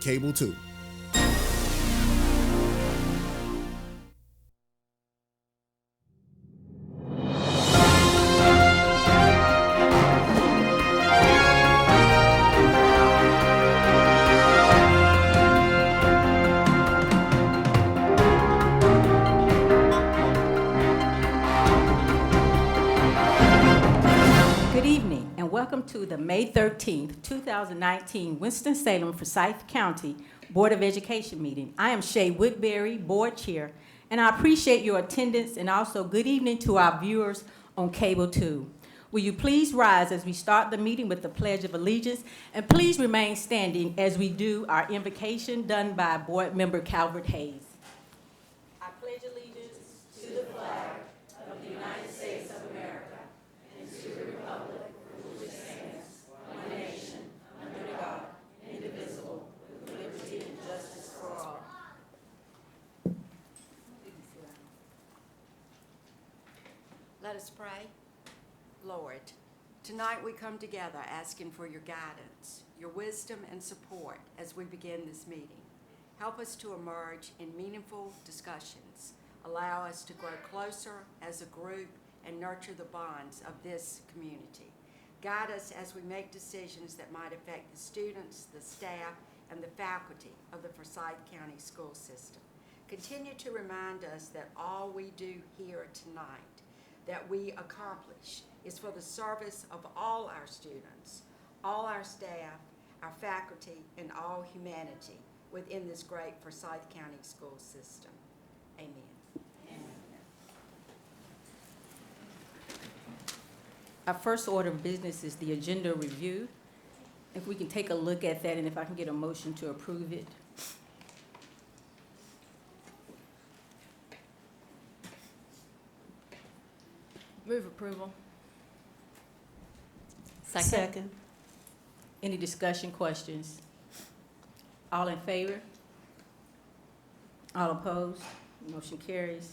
Cable 2. Welcome to the May 13th, 2019 Winston-Salem Forsyth County Board of Education meeting. I am Shay Woodbury, Board Chair, and I appreciate your attendance and also good evening to our viewers on Cable 2. Will you please rise as we start the meeting with the Pledge of Allegiance, and please remain standing as we do our invocation done by Board Member Calvert Hayes. I pledge allegiance to the flag of the United States of America and to the republic which stands one nation under God, indivisible, with liberty and justice for all. Let us pray. Lord, tonight we come together asking for your guidance, your wisdom and support as we begin this meeting. Help us to emerge in meaningful discussions. Allow us to grow closer as a group and nurture the bonds of this community. Guide us as we make decisions that might affect the students, the staff, and the faculty of the Forsyth County school system. Continue to remind us that all we do here tonight, that we accomplish, is for the service of all our students, all our staff, our faculty, and all humanity within this great Forsyth County school system. Amen. Our first order of business is the agenda review. If we can take a look at that and if I can get a motion to approve it. Move approval. Second. Any discussion, questions? All in favor? All opposed? Motion carries.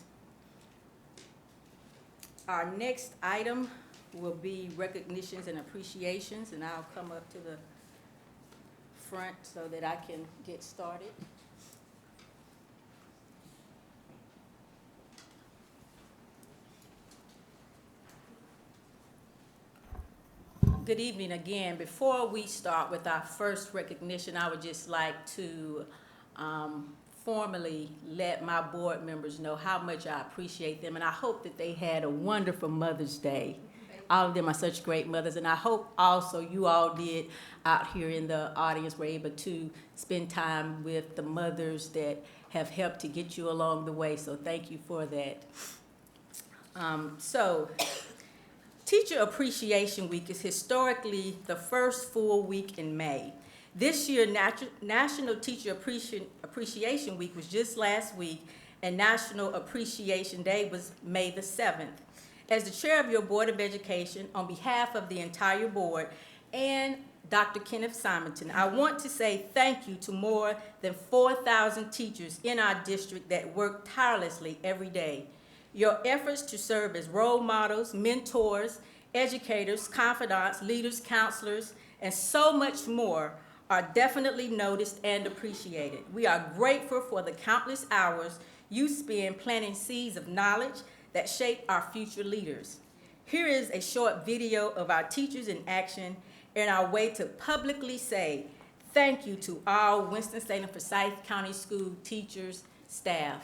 Our next item will be recognitions and appreciations, and I'll come up to the front so that I can get started. Good evening again. Before we start with our first recognition, I would just like to formally let my board members know how much I appreciate them, and I hope that they had a wonderful Mother's Day. All of them are such great mothers, and I hope also you all did out here in the audience were able to spend time with the mothers that have helped to get you along the way, so thank you for that. Teacher Appreciation Week is historically the first full week in May. This year, National Teacher Appreciation Week was just last week, and National Appreciation Day was May the 7th. As the chair of your Board of Education, on behalf of the entire board and Dr. Kenneth Simonton, I want to say thank you to more than 4,000 teachers in our district that work tirelessly every day. Your efforts to serve as role models, mentors, educators, confidants, leaders, counselors, and so much more are definitely noticed and appreciated. We are grateful for the countless hours you spend planting seeds of knowledge that shape our future leaders. Here is a short video of our teachers in action and our way to publicly say thank you to all Winston-Salem Forsyth County School teachers, staff.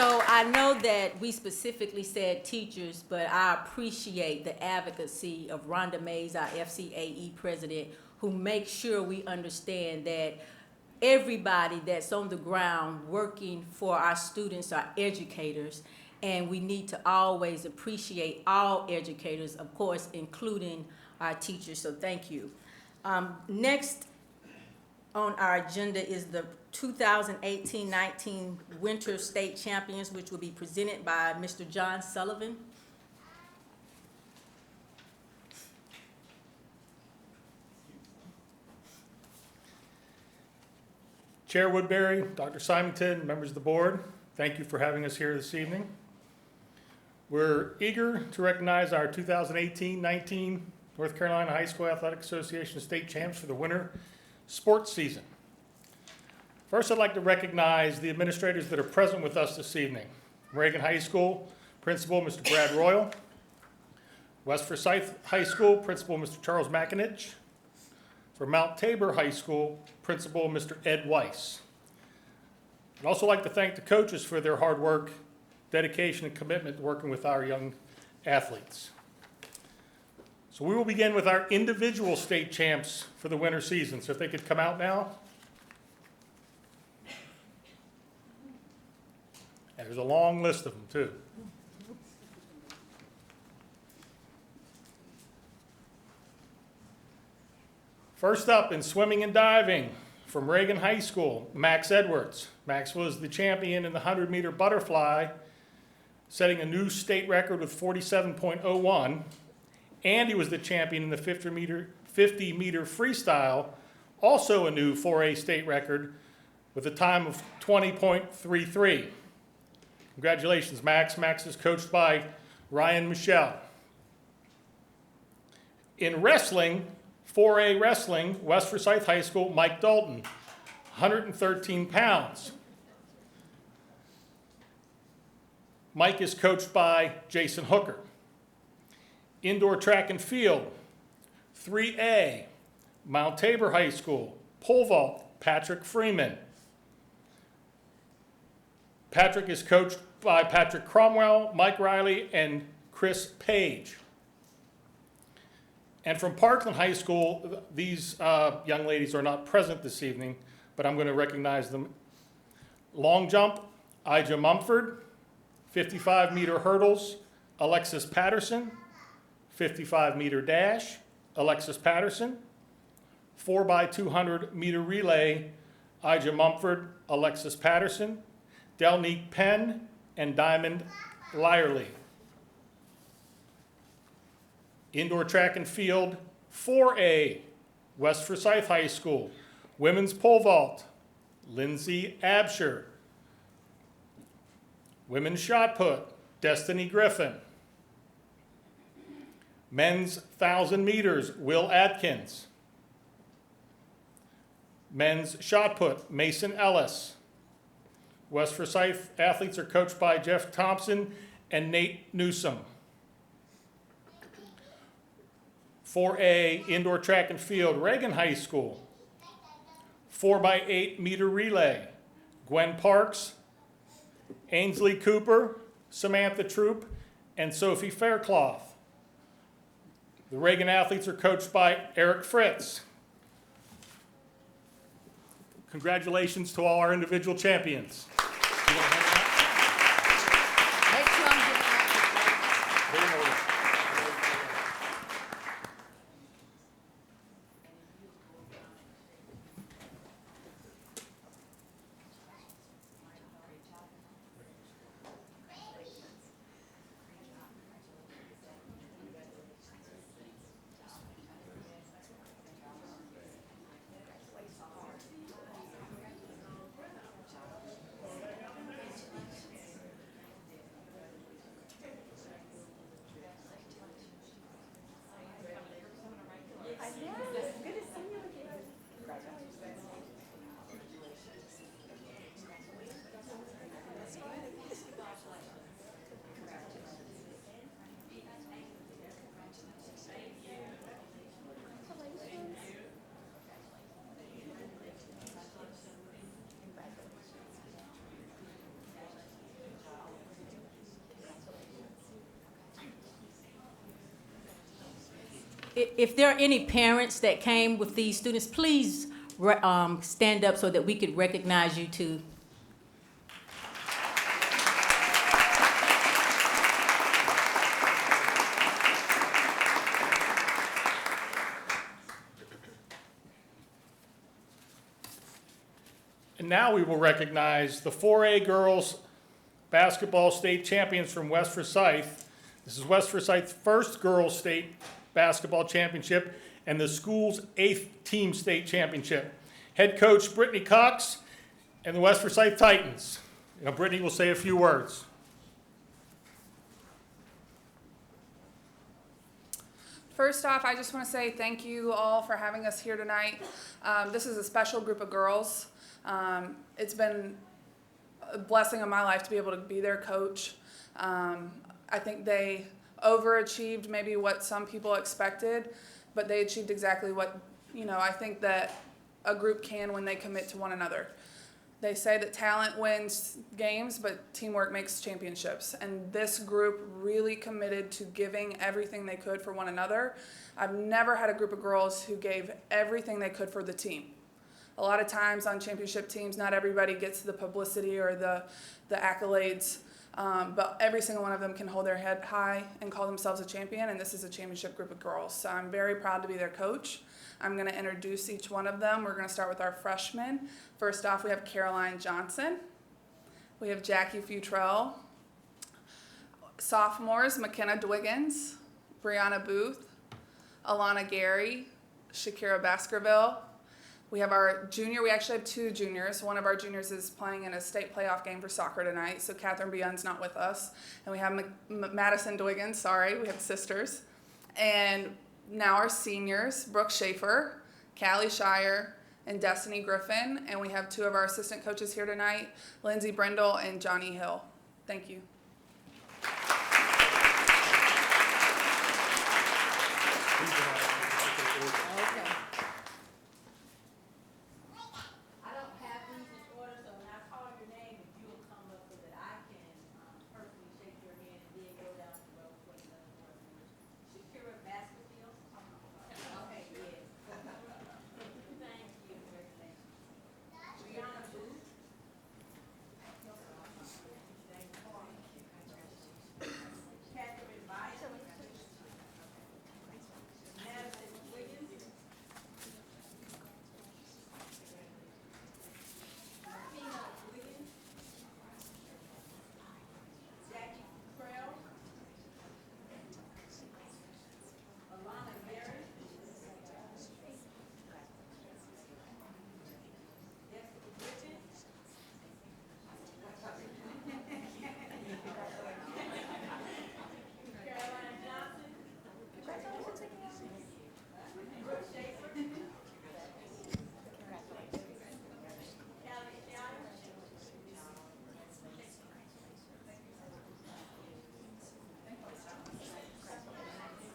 So I know that we specifically said teachers, but I appreciate the advocacy of Rhonda Mays, our FCAE president, who makes sure we understand that everybody that's on the ground working for our students are educators, and we need to always appreciate all educators, of course, including our teachers, so thank you. Next on our agenda is the 2018-19 Winter State Champions, which will be presented by Mr. John Sullivan. Chair Woodbury, Dr. Symington, members of the board, thank you for having us here this evening. We're eager to recognize our 2018-19 North Carolina High School Athletic Association state champs for the winter sports season. First, I'd like to recognize the administrators that are present with us this evening. Reagan High School Principal, Mr. Brad Royal. West Forsyth High School Principal, Mr. Charles McAninch. For Mount Tabor High School Principal, Mr. Ed Weiss. I'd also like to thank the coaches for their hard work, dedication, and commitment to working with our young athletes. So we will begin with our individual state champs for the winter season. So if they could come out now. And there's a long list of them, too. First up in swimming and diving, from Reagan High School, Max Edwards. Max was the champion in the 100-meter butterfly, setting a new state record with 47.01. And he was the champion in the 50-meter freestyle, also a new 4A state record with a time of 20.33. Congratulations, Max. Max is coached by Ryan Michelle. In wrestling, 4A wrestling, West Forsyth High School, Mike Dalton, 113 pounds. Mike is coached by Jason Hooker. Indoor track and field, 3A, Mount Tabor High School, pole vault, Patrick Freeman. Patrick is coached by Patrick Cromwell, Mike Riley, and Chris Page. And from Parkland High School, these young ladies are not present this evening, but I'm going to recognize them. Long jump, Ija Mumford. 55-meter hurdles, Alexis Patterson. 55-meter dash, Alexis Patterson. 4x200-meter relay, Ija Mumford, Alexis Patterson. Delnique Penn and Diamond Lyerly. Indoor track and field, 4A, West Forsyth High School. Women's pole vault, Lindsay Absher. Women's shot put, Destiny Griffin. Men's 1,000 meters, Will Atkins. Men's shot put, Mason Ellis. West Forsyth athletes are coached by Jeff Thompson and Nate Newsom. 4A indoor track and field, Reagan High School. 4x8 meter relay, Gwen Parks, Ainsley Cooper, Samantha Troop, and Sophie Faircloth. The Reagan athletes are coached by Eric Fritz. Congratulations to all our individual champions. If there are any parents that came with these students, please stand up so that we could recognize you too. And now we will recognize the 4A girls basketball state champions from West Forsyth. This is West Forsyth's first girls state basketball championship and the school's 8th team state championship. Head coach Brittany Cox and the West Forsyth Titans. Now Brittany will say a few words. First off, I just want to say thank you all for having us here tonight. This is a special group of girls. It's been a blessing of my life to be able to be their coach. I think they overachieved maybe what some people expected, but they achieved exactly what, I think that a group can when they commit to one another. They say that talent wins games, but teamwork makes championships. And this group really committed to giving everything they could for one another. I've never had a group of girls who gave everything they could for the team. A lot of times on championship teams, not everybody gets the publicity or the accolades, but every single one of them can hold their head high and call themselves a champion, and this is a championship group of girls. So I'm very proud to be their coach. I'm going to introduce each one of them. We're going to start with our freshmen. First off, we have Caroline Johnson. We have Jackie Futrell. Sophomores, McKenna Dwiggins, Brianna Booth, Alana Gary, Shakira Baskerville. We have our junior. We actually have two juniors. One of our juniors is playing in a state playoff game for soccer tonight, so Catherine Bion's not with us. And we have Madison Dwiggins, sorry, we have sisters. And now our seniors, Brooke Schaefer, Callie Shire, and Destiny Griffin. And we have two of our assistant coaches here tonight, Lindsay Brindle and Johnny Hill. Thank you.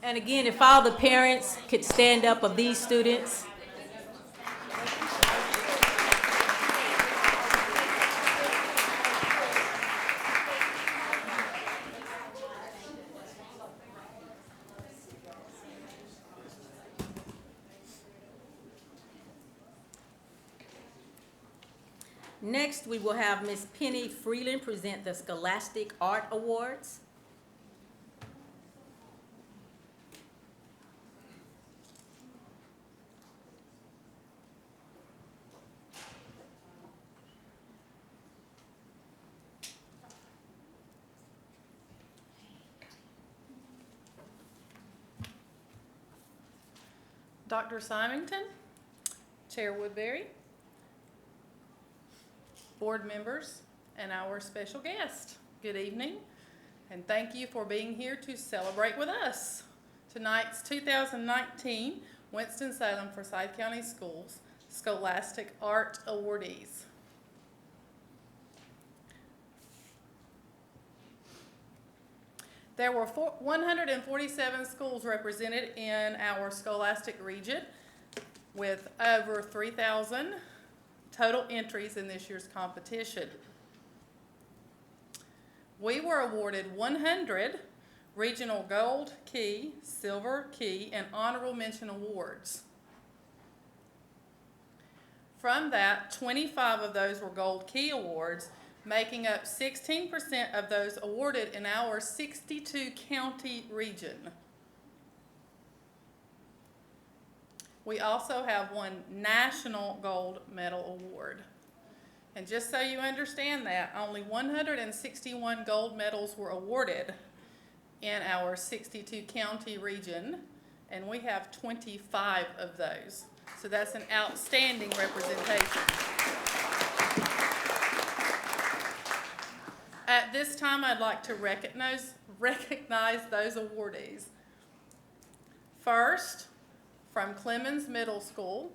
And again, if all the parents could stand up of these students. Next, we will have Ms. Penny Freeland present the Scholastic Art Awards. Dr. Symington, Chair Woodbury, board members, and our special guest, good evening, and thank you for being here to celebrate with us. Tonight's 2019 Winston-Salem Forsyth County Schools Scholastic Art Awardees. There were 147 schools represented in our scholastic region with over 3,000 total entries in this year's competition. We were awarded 100 Regional Gold Key, Silver Key, and Honorable Mention Awards. From that, 25 of those were Gold Key Awards, making up 16% of those awarded in our 62 county region. We also have one National Gold Medal Award. And just so you understand that, only 161 gold medals were awarded in our 62 county region, and we have 25 of those. So that's an outstanding representation. At this time, I'd like to recognize those awardees. First, from Clemens Middle School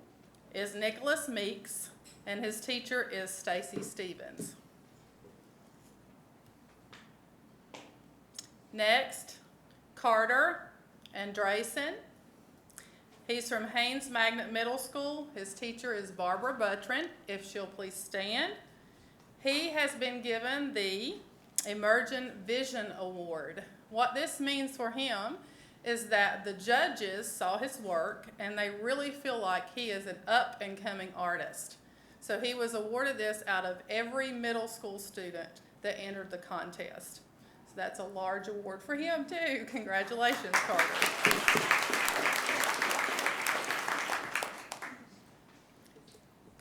is Nicholas Meeks, and his teacher is Stacy Stevens. Next, Carter Andresen. He's from Haynes Magnet Middle School. His teacher is Barbara Buttrin, if she'll please stand. He has been given the Emerging Vision Award. What this means for him is that the judges saw his work and they really feel like he is an up-and-coming artist. So he was awarded this out of every middle school student that entered the contest. So that's a large award for him too. Congratulations, Carter.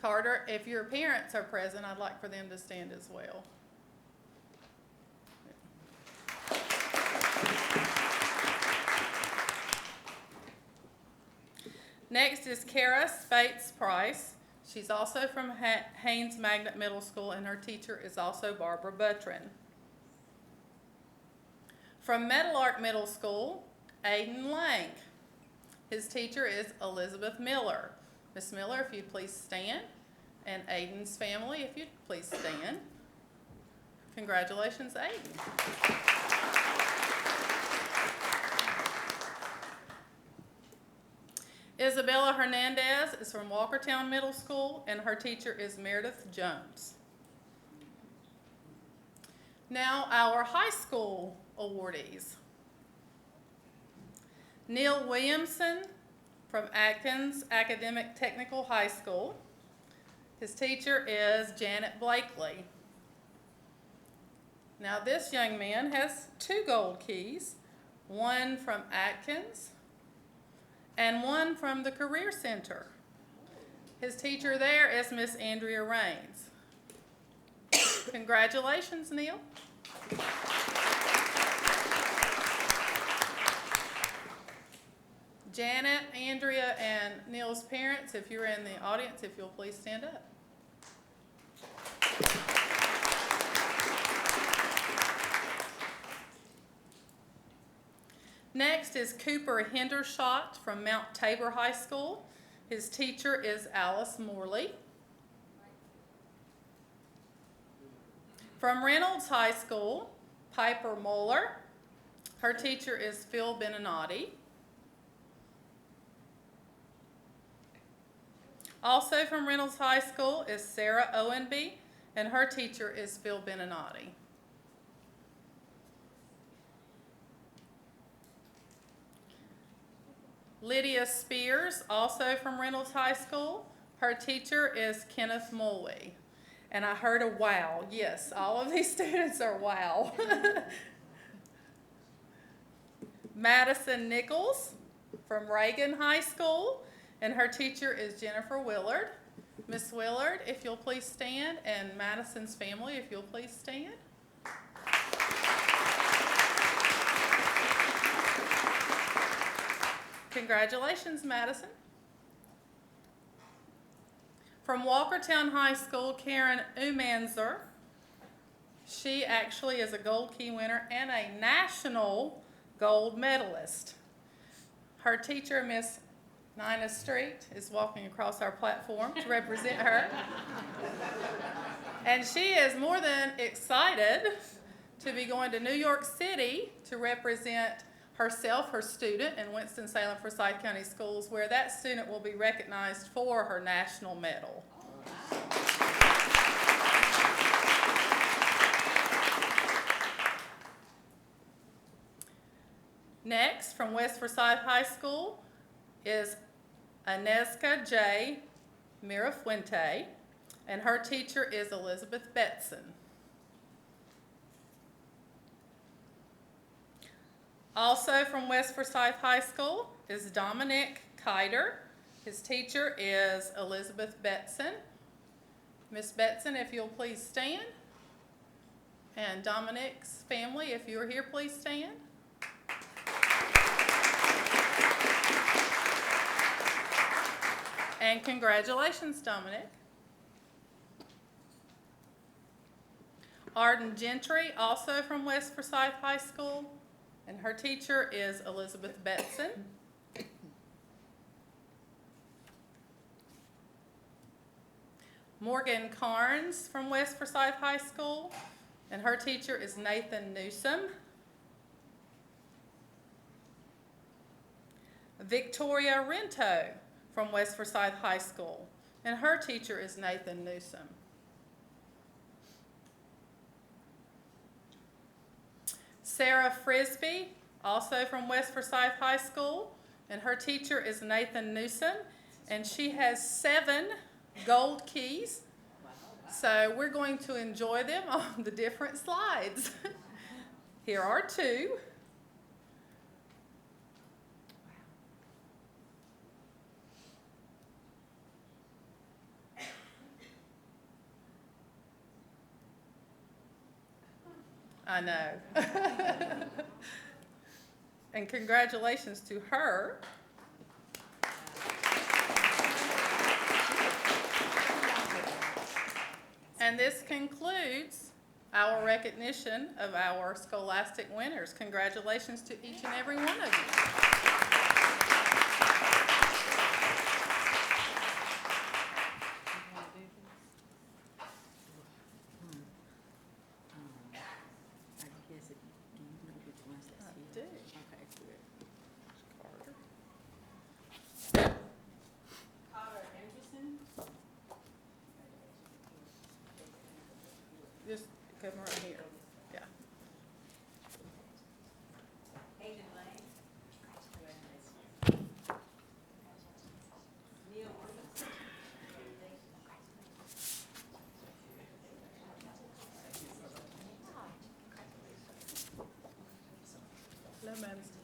Carter, if your parents are present, I'd like for them to stand as well. Next is Kara Spates Price. She's also from Haynes Magnet Middle School, and her teacher is also Barbara Buttrin. From Meadowlark Middle School, Aiden Lang. His teacher is Elizabeth Miller. Miss Miller, if you'd please stand, and Aiden's family, if you'd please stand. Congratulations, Aiden. Isabella Hernandez is from Walkertown Middle School, and her teacher is Meredith Jones. Now, our high school awardees. Neil Williamson from Atkins Academic Technical High School. His teacher is Janet Blakely. Now, this young man has 2 gold keys, one from Atkins and one from the Career Center. His teacher there is Miss Andrea Raines. Congratulations, Neil. Janet, Andrea, and Neil's parents, if you're in the audience, if you'll please stand up. Next is Cooper Hendershot from Mount Tabor High School. His teacher is Alice Morley. From Reynolds High School, Piper Moeller. Her teacher is Phil Beninati. Also from Reynolds High School is Sarah Owenby, and her teacher is Phil Beninati. Lydia Spears, also from Reynolds High School. Her teacher is Kenneth Mulway. And I heard a wow. Yes, all of these students are wow. Madison Nichols from Reagan High School, and her teacher is Jennifer Willard. Miss Willard, if you'll please stand, and Madison's family, if you'll please stand. Congratulations, Madison. From Walkertown High School, Karen Umanzer. She actually is a gold key winner and a national gold medalist. Her teacher, Miss Nina Street, is walking across our platform to represent her. And she is more than excited to be going to New York City to represent herself, her student, in Winston-Salem Forsyth County Schools, where that student will be recognized for her national medal. Next, from West Forsyth High School is Aneska J. Mirafuente, and her teacher is Elizabeth Betson. Also from West Forsyth High School is Dominic Kiter. His teacher is Elizabeth Betson. Miss Betson, if you'll please stand. And Dominic's family, if you're here, please stand. And congratulations, Dominic. Arden Gentry, also from West Forsyth High School, and her teacher is Elizabeth Betson. Morgan Carnes from West Forsyth High School, and her teacher is Nathan Newsom. Victoria Rento from West Forsyth High School, and her teacher is Nathan Newsom. Sarah Frisbee, also from West Forsyth High School, and her teacher is Nathan Newsom, and she has 7 gold keys. So we're going to enjoy them on the different slides. Here are 2. I know. And congratulations to her. And this concludes our recognition of our Scholastic winners. Congratulations to each and every one of you. Just come right here. Yeah. Hello, Madison.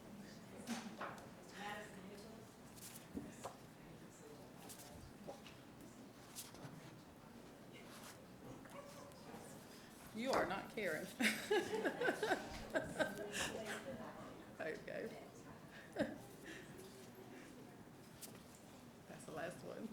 You are not Karen. Okay. That's the last one.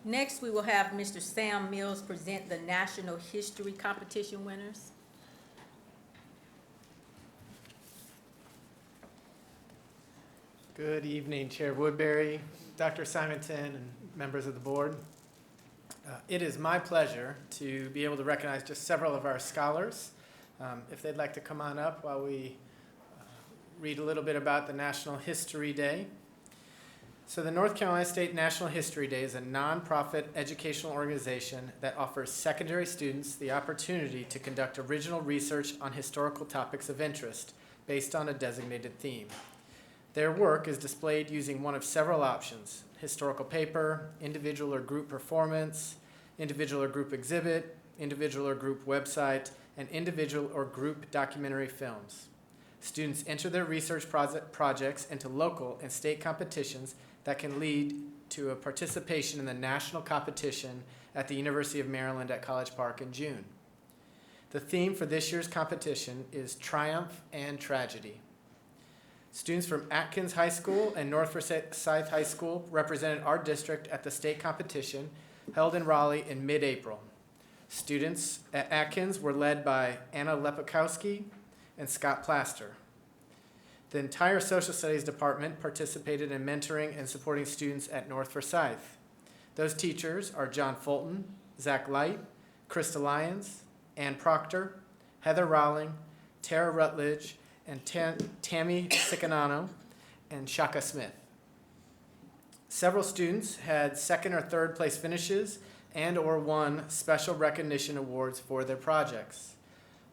Next, we will have Mr. Sam Mills present the National History Competition winners. Good evening, Chair Woodbury, Dr. Simonton, and members of the board. It is my pleasure to be able to recognize just several of our scholars. If they'd like to come on up while we read a little bit about the National History Day. So the North Carolina State National History Day is a nonprofit educational organization that offers secondary students the opportunity to conduct original research on historical topics of interest based on a designated theme. Their work is displayed using one of several options: historical paper, individual or group performance, individual or group exhibit, individual or group website, and individual or group documentary films. Students enter their research projects into local and state competitions that can lead to a participation in the national competition at the University of Maryland at College Park in June. The theme for this year's competition is Triumph and Tragedy. Students from Atkins High School and North Forsyth High School represented our district at the state competition held in Raleigh in mid-April. Students at Atkins were led by Anna Lepakowski and Scott Plaster. The entire social studies department participated in mentoring and supporting students at North Forsyth. Those teachers are John Fulton, Zach Light, Krista Lyons, Ann Proctor, Heather Rowling, Tara Rutledge, and Tammy Sicanano, and Shaka Smith. Several students had second or third place finishes and/or won special recognition awards for their projects.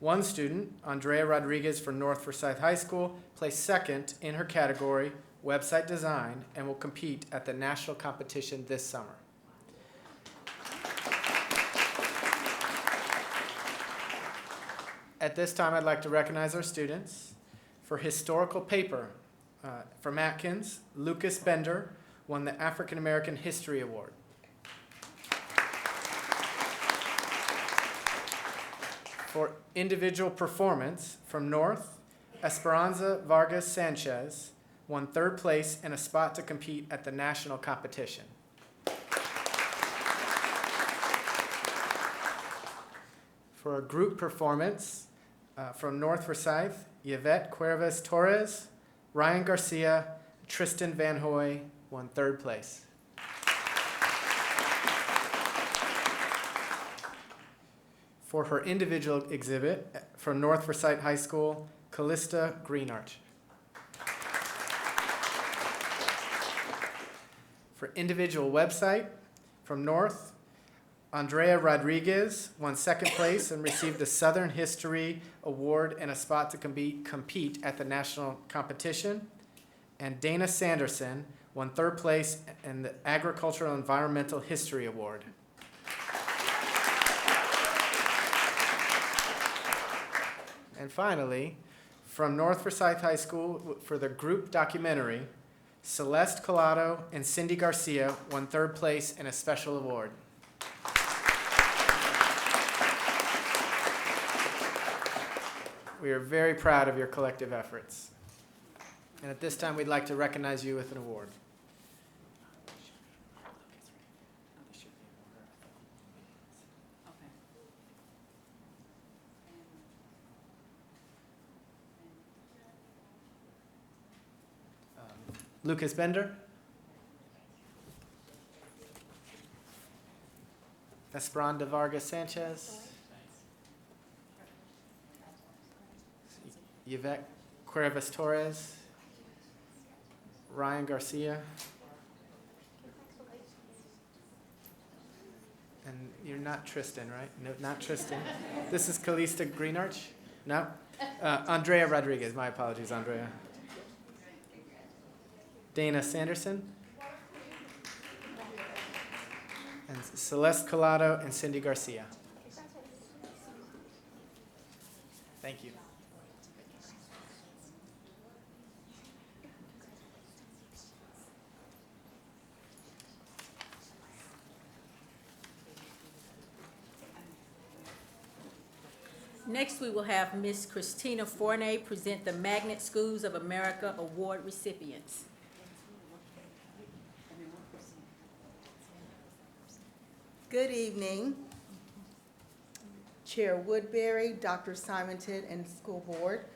One student, Andrea Rodriguez from North Forsyth High School, placed second in her category, Website Design, and will compete at the national competition this summer. At this time, I'd like to recognize our students. For historical paper, from Atkins, Lucas Bender won the African American History Award. For individual performance, from North, Esperanza Vargas Sanchez won third place and a spot to compete at the national competition. For a group performance, from North Forsyth, Yvette Cuervas Torres, Ryan Garcia, Tristan Van Hoy won third place. For her individual exhibit, from North Forsyth High School, Callista Greenarch. For individual website, from North, Andrea Rodriguez won second place and received the Southern History Award and a spot to compete at the national competition. And Dana Sanderson won third place in the Agricultural Environmental History Award. And finally, from North Forsyth High School for the group documentary, Celeste Collado and Cindy Garcia won third place in a special award. We are very proud of your collective efforts. And at this time, we'd like to recognize you with an award. Lucas Bender. Esperanza Vargas Sanchez. Yvette Cuervas Torres. Ryan Garcia. And you're not Tristan, right? No, not Tristan. This is Callista Greenarch? No? Andrea Rodriguez. My apologies, Andrea. Dana Sanderson. And Celeste Collado and Cindy Garcia. Thank you. Next, we will have Ms. Christina Forney present the Magnet Schools of America Award recipients. Good evening, Chair Woodbury, Dr. Simonton, and School Board.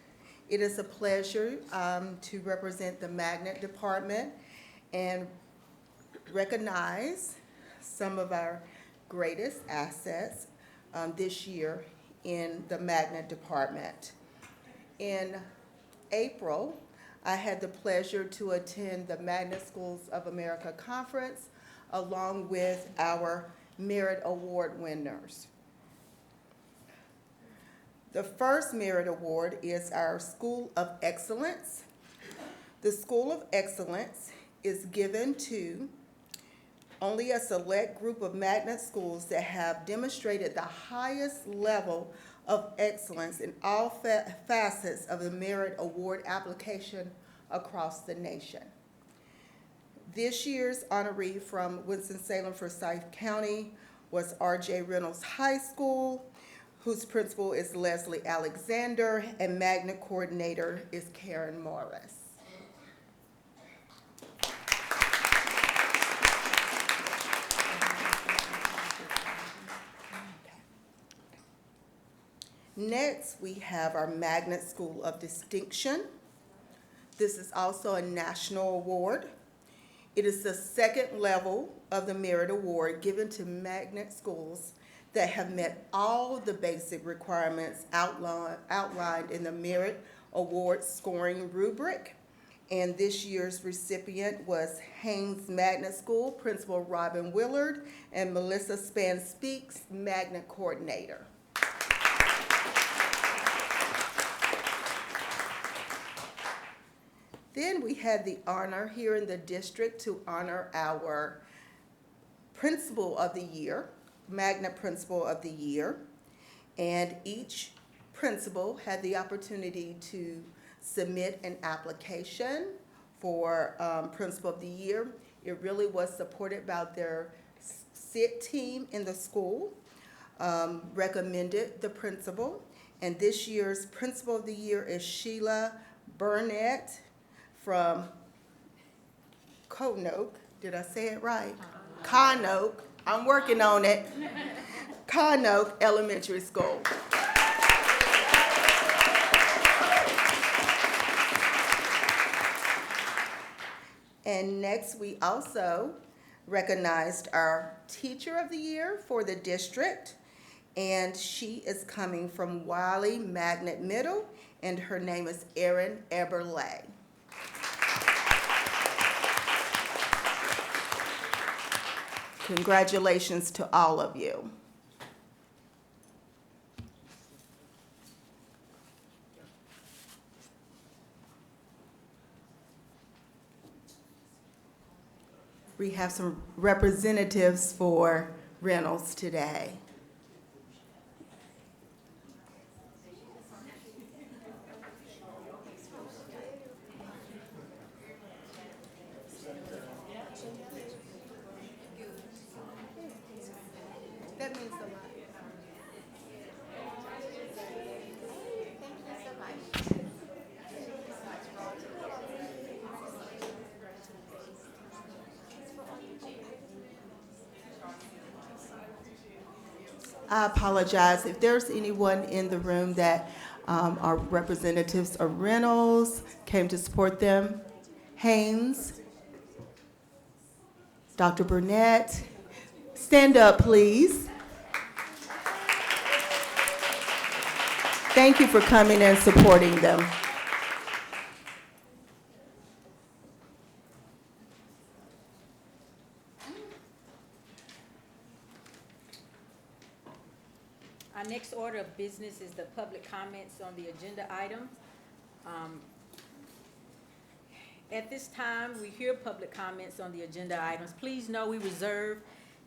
It is a pleasure to represent the Magnet Department and recognize some of our greatest assets this year in the Magnet Department. In April, I had the pleasure to attend the Magnet Schools of America Conference along with our Merit Award winners. The first Merit Award is our School of Excellence. The School of Excellence is given to only a select group of magnet schools that have demonstrated the highest level of excellence in all facets of the Merit Award application across the nation. This year's honoree from Winston-Salem, Forsyth County was R.J. Reynolds High School, whose principal is Leslie Alexander, and magnet coordinator is Karen Morris. Next, we have our Magnet School of Distinction. This is also a national award. It is the second level of the Merit Award given to magnet schools that have met all the basic requirements outlined in the Merit Award scoring rubric. And this year's recipient was Haynes Magnet School Principal Robin Willard and Melissa Span Speaks, Magnet Coordinator. Then we had the honor here in the district to honor our Principal of the Year, Magnet Principal of the Year, and each principal had the opportunity to submit an application for Principal of the Year. It really was supported by their SIT team in the school, recommended the principal, and this year's Principal of the Year is Sheila Burnett from Conoke. Did I say it right? Conoke. I'm working on it. Conoke Elementary School. And next, we also recognized our Teacher of the Year for the district, and she is coming from Wiley Magnet Middle, and her name is Erin Eberle. Congratulations to all of you. We have some representatives for Reynolds today. That means a lot. I apologize if there's anyone in the room that are representatives of Reynolds, came to support them. Haynes, Dr. Burnett, stand up, please. Thank you for coming and supporting them. Our next order of business is the public comments on the agenda item. At this time, we hear public comments on the agenda items. Please know we reserve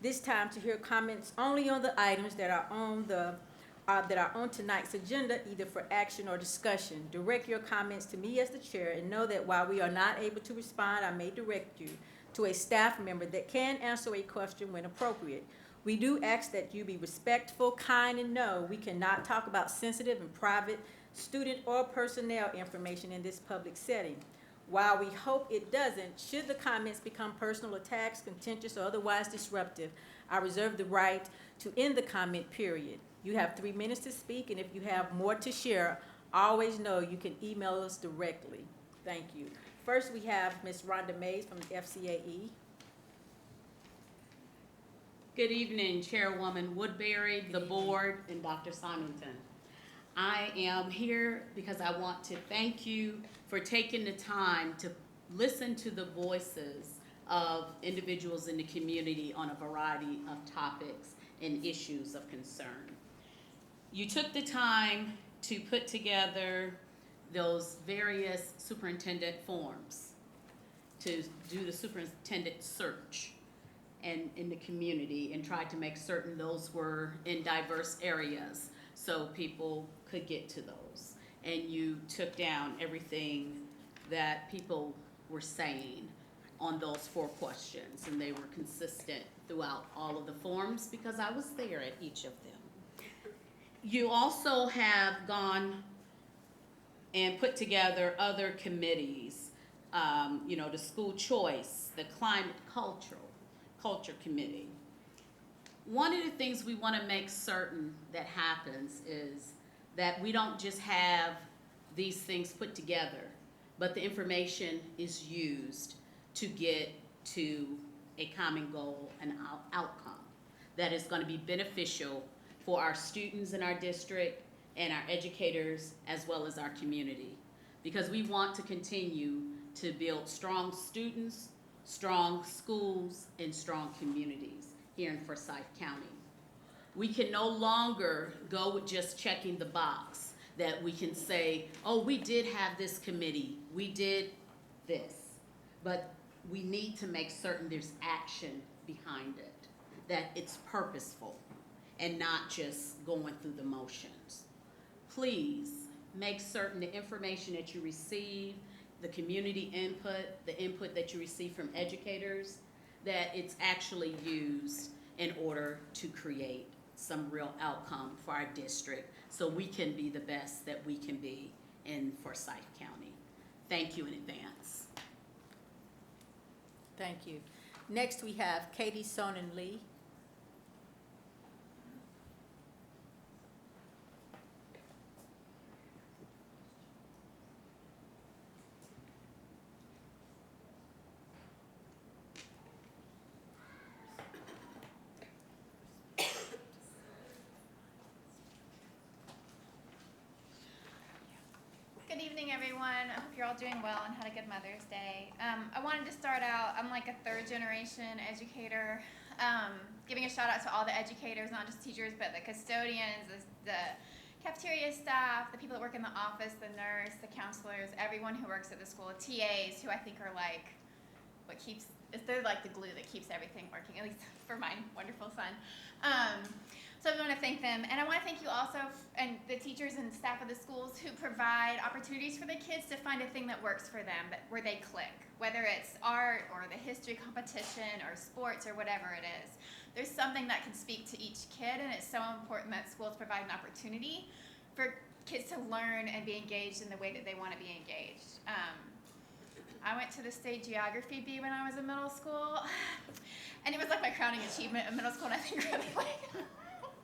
this time to hear comments only on the items that are on tonight's agenda, either for action or discussion. Direct your comments to me as the chair, and know that while we are not able to respond, I may direct you to a staff member that can answer a question when appropriate. We do ask that you be respectful, kind, and know we cannot talk about sensitive and private student or personnel information in this public setting. While we hope it doesn't, should the comments become personal attacks, contentious, or otherwise disruptive, I reserve the right to end the comment period. You have 3 minutes to speak, and if you have more to share, always know you can email us directly. Thank you. First, we have Ms. Rhonda Mays from the FCAE. Good evening, Chairwoman Woodbury, the board, and Dr. Simonton. I am here because I want to thank you for taking the time to listen to the voices of individuals in the community on a variety of topics and issues of concern. You took the time to put together those various superintendent forms to do the superintendent search and in the community, and tried to make certain those were in diverse areas so people could get to those. And you took down everything that people were saying on those 4 questions, and they were consistent throughout all of the forms because I was there at each of them. You also have gone and put together other committees, the school choice, the climate culture committee. One of the things we want to make certain that happens is that we don't just have these things put together, but the information is used to get to a common goal and outcome that is going to be beneficial for our students in our district and our educators as well as our community. Because we want to continue to build strong students, strong schools, and strong communities here in Forsyth County. We can no longer go with just checking the box that we can say, oh, we did have this committee, we did this. But we need to make certain there's action behind it, that it's purposeful and not just going through the motions. Please make certain the information that you receive, the community input, the input that you receive from educators, that it's actually used in order to create some real outcome for our district so we can be the best that we can be in Forsyth County. Thank you in advance. Thank you. Next, we have Katie, Sohn, and Lee. Good evening, everyone. I hope you're all doing well and had a good Mother's Day. I wanted to start out, I'm like a third generation educator, giving a shout out to all the educators, not just teachers, but the custodians, the cafeteria staff, the people that work in the office, the nurse, the counselors, everyone who works at the school, TAs, who I think are like they're like the glue that keeps everything working, at least for my wonderful son. So I want to thank them, and I want to thank you also and the teachers and staff of the schools who provide opportunities for the kids to find a thing that works for them, where they click, whether it's art or the history competition or sports or whatever it is. There's something that can speak to each kid, and it's so important that schools provide an opportunity for kids to learn and be engaged in the way that they want to be engaged. I went to the state geography bee when I was in middle school, and it was like my crowning achievement in middle school, and I think really like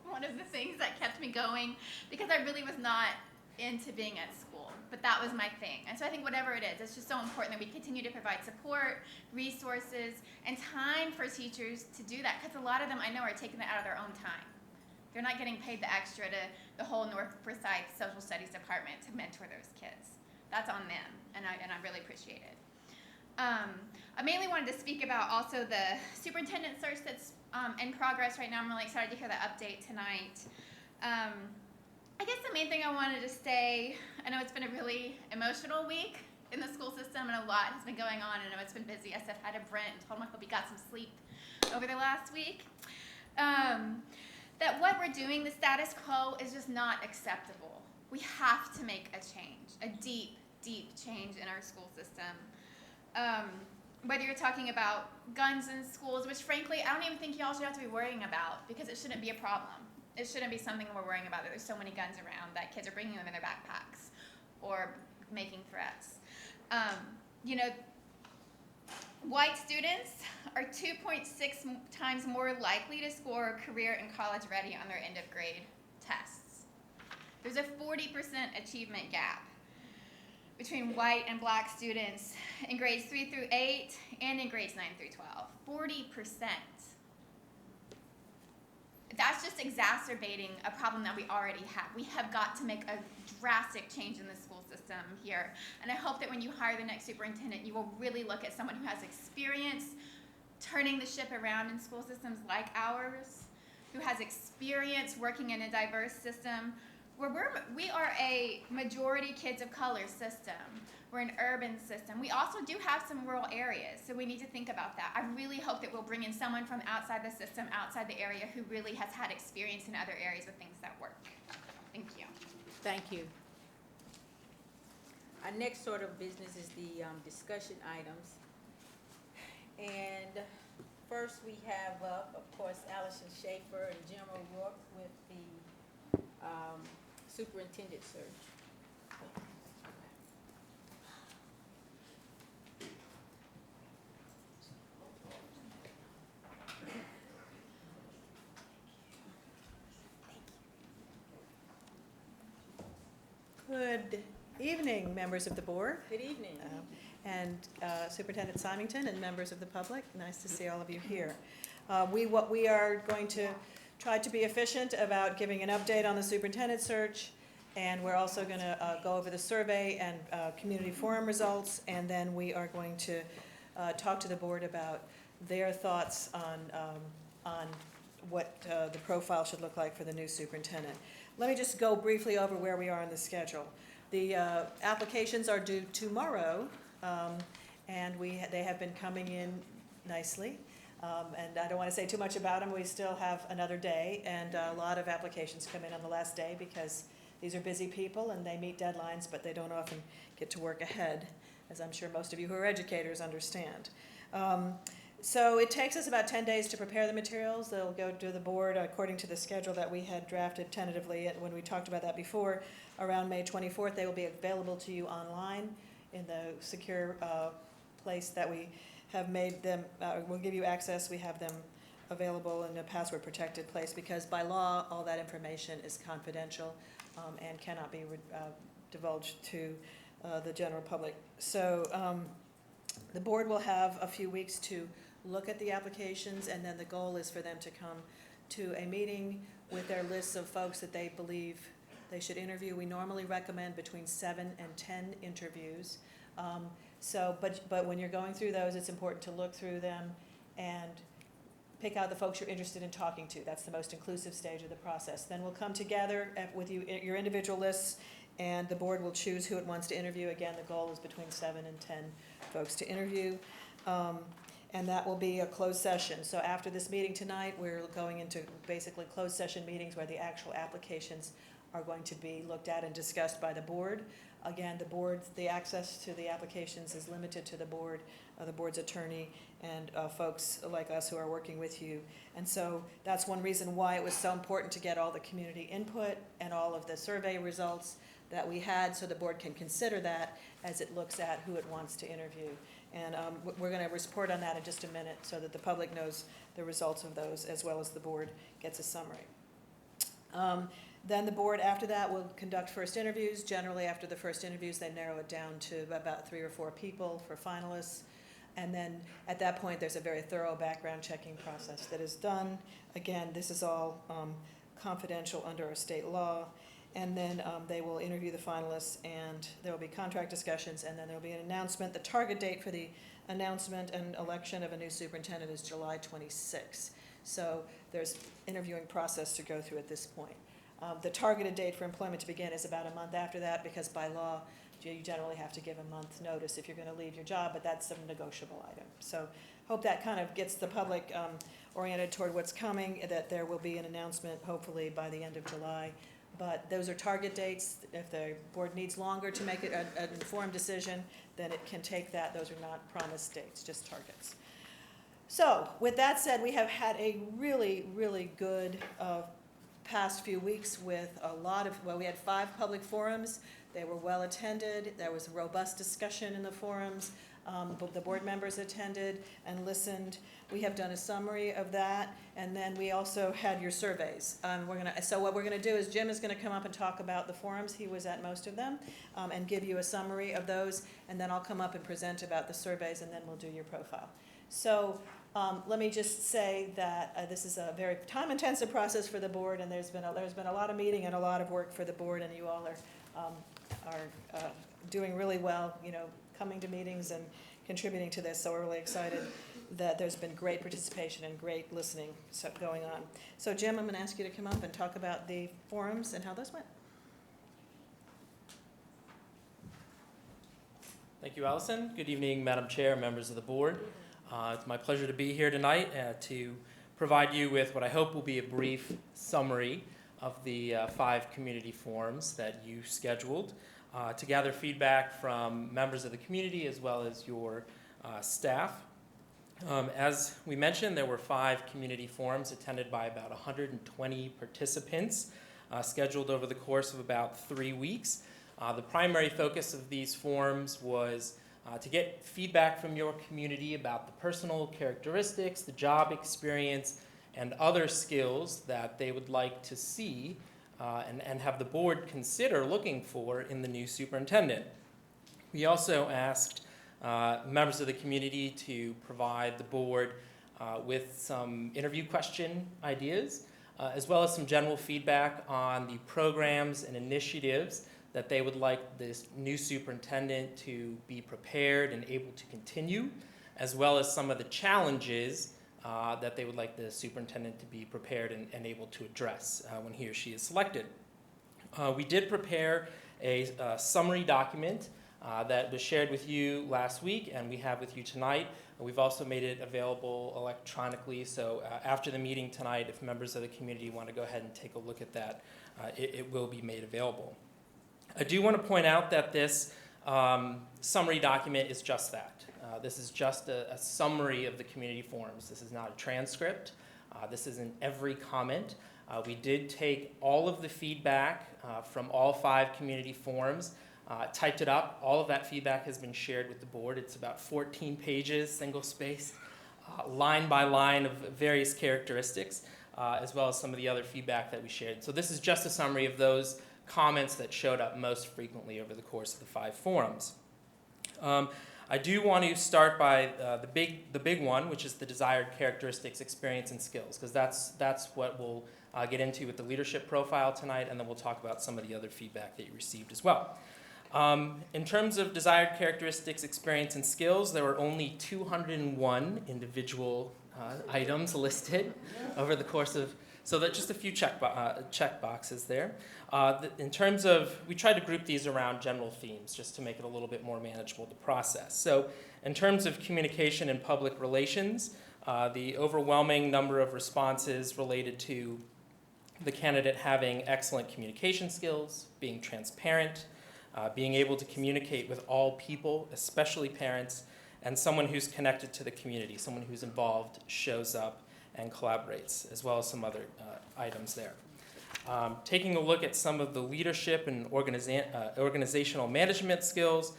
one of the things that kept me going, because I really was not into being at school, but that was my thing. And so I think whatever it is, it's just so important that we continue to provide support, resources, and time for teachers to do that, because a lot of them I know are taking it out of their own time. They're not getting paid the extra to the whole North Forsyth Social Studies Department to mentor those kids. That's on them, and I really appreciate it. I mainly wanted to speak about also the superintendent search that's in progress right now. I'm really excited to hear the update tonight. I guess the main thing I wanted to say, I know it's been a really emotional week in the school system, and a lot has been going on. I know it's been busy. I said hi to Brent and told him I hope he got some sleep over the last week. That what we're doing, the status quo, is just not acceptable. We have to make a change, a deep, deep change in our school system. Whether you're talking about guns in schools, which frankly, I don't even think y'all should have to be worrying about, because it shouldn't be a problem. It shouldn't be something we're worrying about, that there's so many guns around that kids are bringing them in their backpacks or making threats. White students are 2.6 times more likely to score career and college ready on their end of grade tests. There's a 40% achievement gap between white and black students in grades 3 through 8 and in grades 9 through 12. 40%. That's just exacerbating a problem that we already have. We have got to make a drastic change in the school system here. And I hope that when you hire the next superintendent, you will really look at someone who has experience turning the ship around in school systems like ours, who has experience working in a diverse system, where we are a majority kids of color system. We're an urban system. We also do have some rural areas, so we need to think about that. I really hope that we'll bring in someone from outside the system, outside the area, who really has had experience in other areas with things that work. Thank you. Thank you. Our next sort of business is the discussion items. And first we have up, of course, Allison Schaefer and Jim O'Rourke with the superintendent search. Good evening, members of the board, Good evening. and Superintendent Symington and members of the public. Nice to see all of you here. What we are going to tried to be efficient about giving an update on the superintendent search, and we're also going to go over the survey and community forum results, and then we are going to talk to the board about their thoughts on what the profile should look like for the new superintendent. Let me just go briefly over where we are in the schedule. The applications are due tomorrow, and they have been coming in nicely. And I don't want to say too much about them. We still have another day, and a lot of applications come in on the last day because these are busy people and they meet deadlines, but they don't often get to work ahead, as I'm sure most of you who are educators understand. So it takes us about 10 days to prepare the materials. They'll go to the board according to the schedule that we had drafted tentatively when we talked about that before. Around May 24th, they will be available to you online in the secure place that we have made them. We'll give you access. We have them available in a password protected place because by law all that information is confidential and cannot be divulged to the general public. So the board will have a few weeks to look at the applications, and then the goal is for them to come to a meeting with their lists of folks that they believe they should interview. We normally recommend between 7 and 10 interviews. But when you're going through those, it's important to look through them and pick out the folks you're interested in talking to. That's the most inclusive stage of the process. Then we'll come together with your individual lists, and the board will choose who it wants to interview. Again, the goal is between 7 and 10 folks to interview. And that will be a closed session. So after this meeting tonight, we're going into basically closed session meetings where the actual applications are going to be looked at and discussed by the board. Again, the access to the applications is limited to the board's attorney, and folks like us who are working with you. And so that's one reason why it was so important to get all the community input and all of the survey results that we had, so the board can consider that as it looks at who it wants to interview. And we're going to report on that in just a minute so that the public knows the results of those as well as the board gets a summary. Then the board after that will conduct first interviews. Generally after the first interviews they narrow it down to about 3 or 4 people for finalists. And then at that point there's a very thorough background checking process that is done. Again, this is all confidential under our state law. And then they will interview the finalists, and there will be contract discussions, and then there will be an announcement. The target date for the announcement and election of a new superintendent is July 26. So there's interviewing process to go through at this point. The targeted date for employment to begin is about a month after that, because by law you generally have to give a month's notice if you're going to leave your job, but that's a negotiable item. So hope that kind of gets the public oriented toward what's coming, that there will be an announcement hopefully by the end of July. But those are target dates. If the board needs longer to make it an informed decision, then it can take that. Those are not promised dates, just targets. So with that said, we have had a really, really good past few weeks with a lot of, we had 5 public forums. They were well attended. There was a robust discussion in the forums. The board members attended and listened. We have done a summary of that, and then we also had your surveys. So what we're going to do is Jim is going to come up and talk about the forums. He was at most of them, and give you a summary of those, and then I'll come up and present about the surveys, and then we'll do your profile. So let me just say that this is a very time-intensive process for the board, and there's been a lot of meeting and a lot of work for the board, and you all are doing really well, coming to meetings and contributing to this. So we're really excited that there's been great participation and great listening going on. So Jim, I'm going to ask you to come up and talk about the forums and how those went. Thank you, Allison. Good evening, Madam Chair, members of the board. It's my pleasure to be here tonight to provide you with what I hope will be a brief summary of the 5 community forums that you scheduled to gather feedback from members of the community as well as your staff. As we mentioned, there were 5 community forums attended by about 120 participants scheduled over the course of about 3 weeks. The primary focus of these forums was to get feedback from your community about the personal characteristics, the job experience, and other skills that they would like to see and have the board consider looking for in the new superintendent. We also asked members of the community to provide the board with some interview question ideas as well as some general feedback on the programs and initiatives that they would like this new superintendent to be prepared and able to continue, as well as some of the challenges that they would like the superintendent to be prepared and able to address when he or she is selected. We did prepare a summary document that was shared with you last week and we have with you tonight. We've also made it available electronically, so after the meeting tonight, if members of the community want to go ahead and take a look at that, it will be made available. I do want to point out that this summary document is just that. This is just a summary of the community forums. This is not a transcript. This isn't every comment. We did take all of the feedback from all 5 community forums, typed it up. All of that feedback has been shared with the board. It's about 14 pages, single space, line by line of various characteristics, as well as some of the other feedback that we shared. So this is just a summary of those comments that showed up most frequently over the course of the 5 forums. I do want to start by the big one, which is the desired characteristics, experience, and skills, because that's what we'll get into with the leadership profile tonight, and then we'll talk about some of the other feedback that you received as well. In terms of desired characteristics, experience, and skills, there were only 201 individual items listed over the course of, so that's just a few check boxes there. In terms of, we tried to group these around general themes just to make it a little bit more manageable to process. So in terms of communication and public relations, the overwhelming number of responses related to the candidate having excellent communication skills, being transparent, being able to communicate with all people, especially parents, and someone who's connected to the community, someone who's involved, shows up, and collaborates, as well as some other items there. Taking a look at some of the leadership and organizational management skills,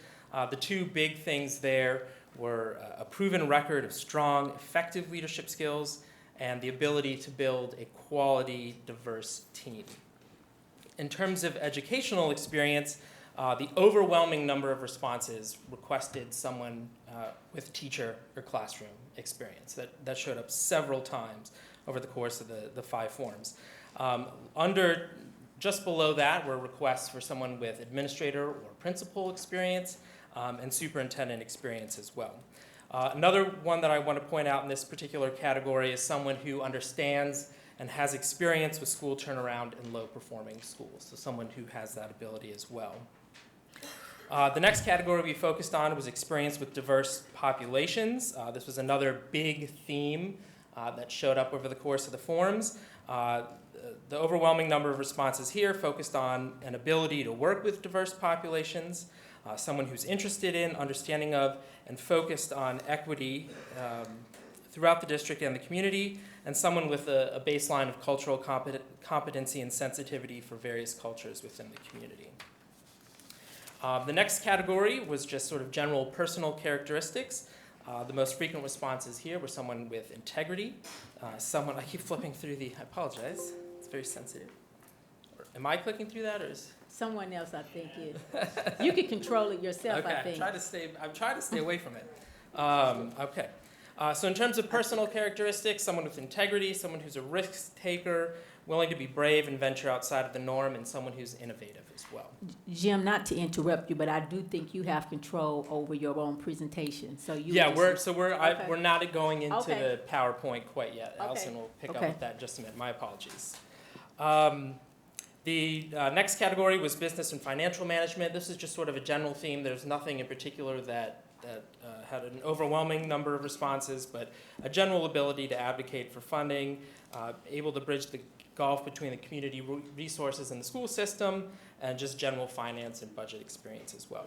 the 2 big things there were a proven record of strong, effective leadership skills and the ability to build a quality, diverse team. In terms of educational experience, the overwhelming number of responses requested someone with teacher or classroom experience. That showed up several times over the course of the 5 forums. Just below that were requests for someone with administrator or principal experience and superintendent experience as well. Another one that I want to point out in this particular category is someone who understands and has experience with school turnaround in low-performing schools, so someone who has that ability as well. The next category we focused on was experience with diverse populations. This was another big theme that showed up over the course of the forums. The overwhelming number of responses here focused on an ability to work with diverse populations, someone who's interested in, understanding of, and focused on equity throughout the district and the community, and someone with a baseline of cultural competency and sensitivity for various cultures within the community. The next category was just sort of general personal characteristics. The most frequent responses here were someone with integrity, someone, I keep flipping through I apologize, it's very sensitive. Am I clicking through that, or is? Someone else, I think, is. You can control it yourself, Okay, I think. I'm trying to stay away from it. Okay. So in terms of personal characteristics, someone with integrity, someone who's a risk taker, willing to be brave and venture outside of the norm, and someone who's innovative as well. Jim, not to interrupt you, but I do think you have control over your own presentation, so you. Yeah, just- we're not going into Okay. the PowerPoint quite yet. Okay. Allison will pick up Okay. with that in just a minute. My apologies. The next category was business and financial management. This is just sort of a general theme. There's nothing in particular that had an overwhelming number of responses, but a general ability to advocate for funding, able to bridge the gulf between the community resources and the school system, and just general finance and budget experience as well.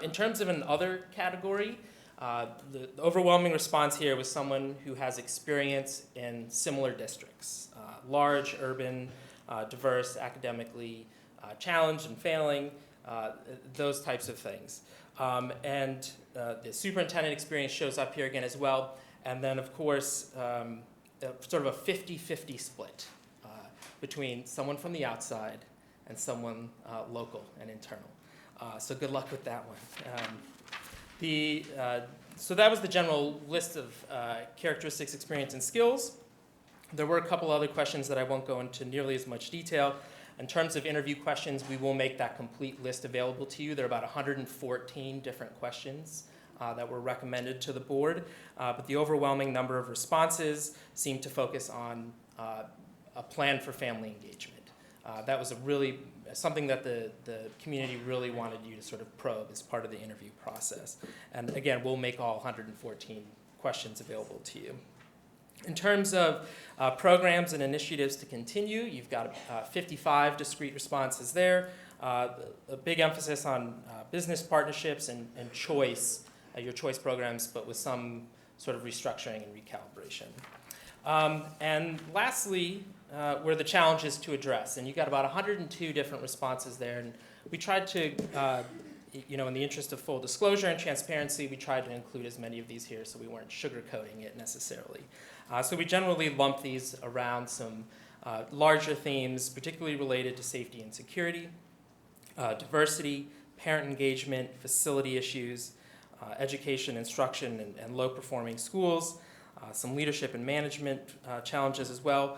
In terms of another category, the overwhelming response here was someone who has experience in similar districts, large, urban, diverse, academically challenged and failing, those types of things. And the superintendent experience shows up here again as well. And then, of course, sort of a 50-50 split between someone from the outside and someone local and internal. So good luck with that one. So that was the general list of characteristics, experience, and skills. There were a couple other questions that I won't go into nearly as much detail. In terms of interview questions, we will make that complete list available to you. There are about 114 different questions that were recommended to the board, but the overwhelming number of responses seemed to focus on a plan for family engagement. That was something that the community really wanted you to sort of probe as part of the interview process. And again, we'll make all 114 questions available to you. In terms of programs and initiatives to continue, you've got 55 discrete responses there. A big emphasis on business partnerships and choice, your choice programs, but with some sort of restructuring and recalibration. And lastly, were the challenges to address. And you got about 102 different responses there. And we tried to, in the interest of full disclosure and transparency, we tried to include as many of these here so we weren't sugarcoating it necessarily. So we generally lump these around some larger themes, particularly related to safety and security, diversity, parent engagement, facility issues, education, instruction, and low-performing schools, some leadership and management challenges as well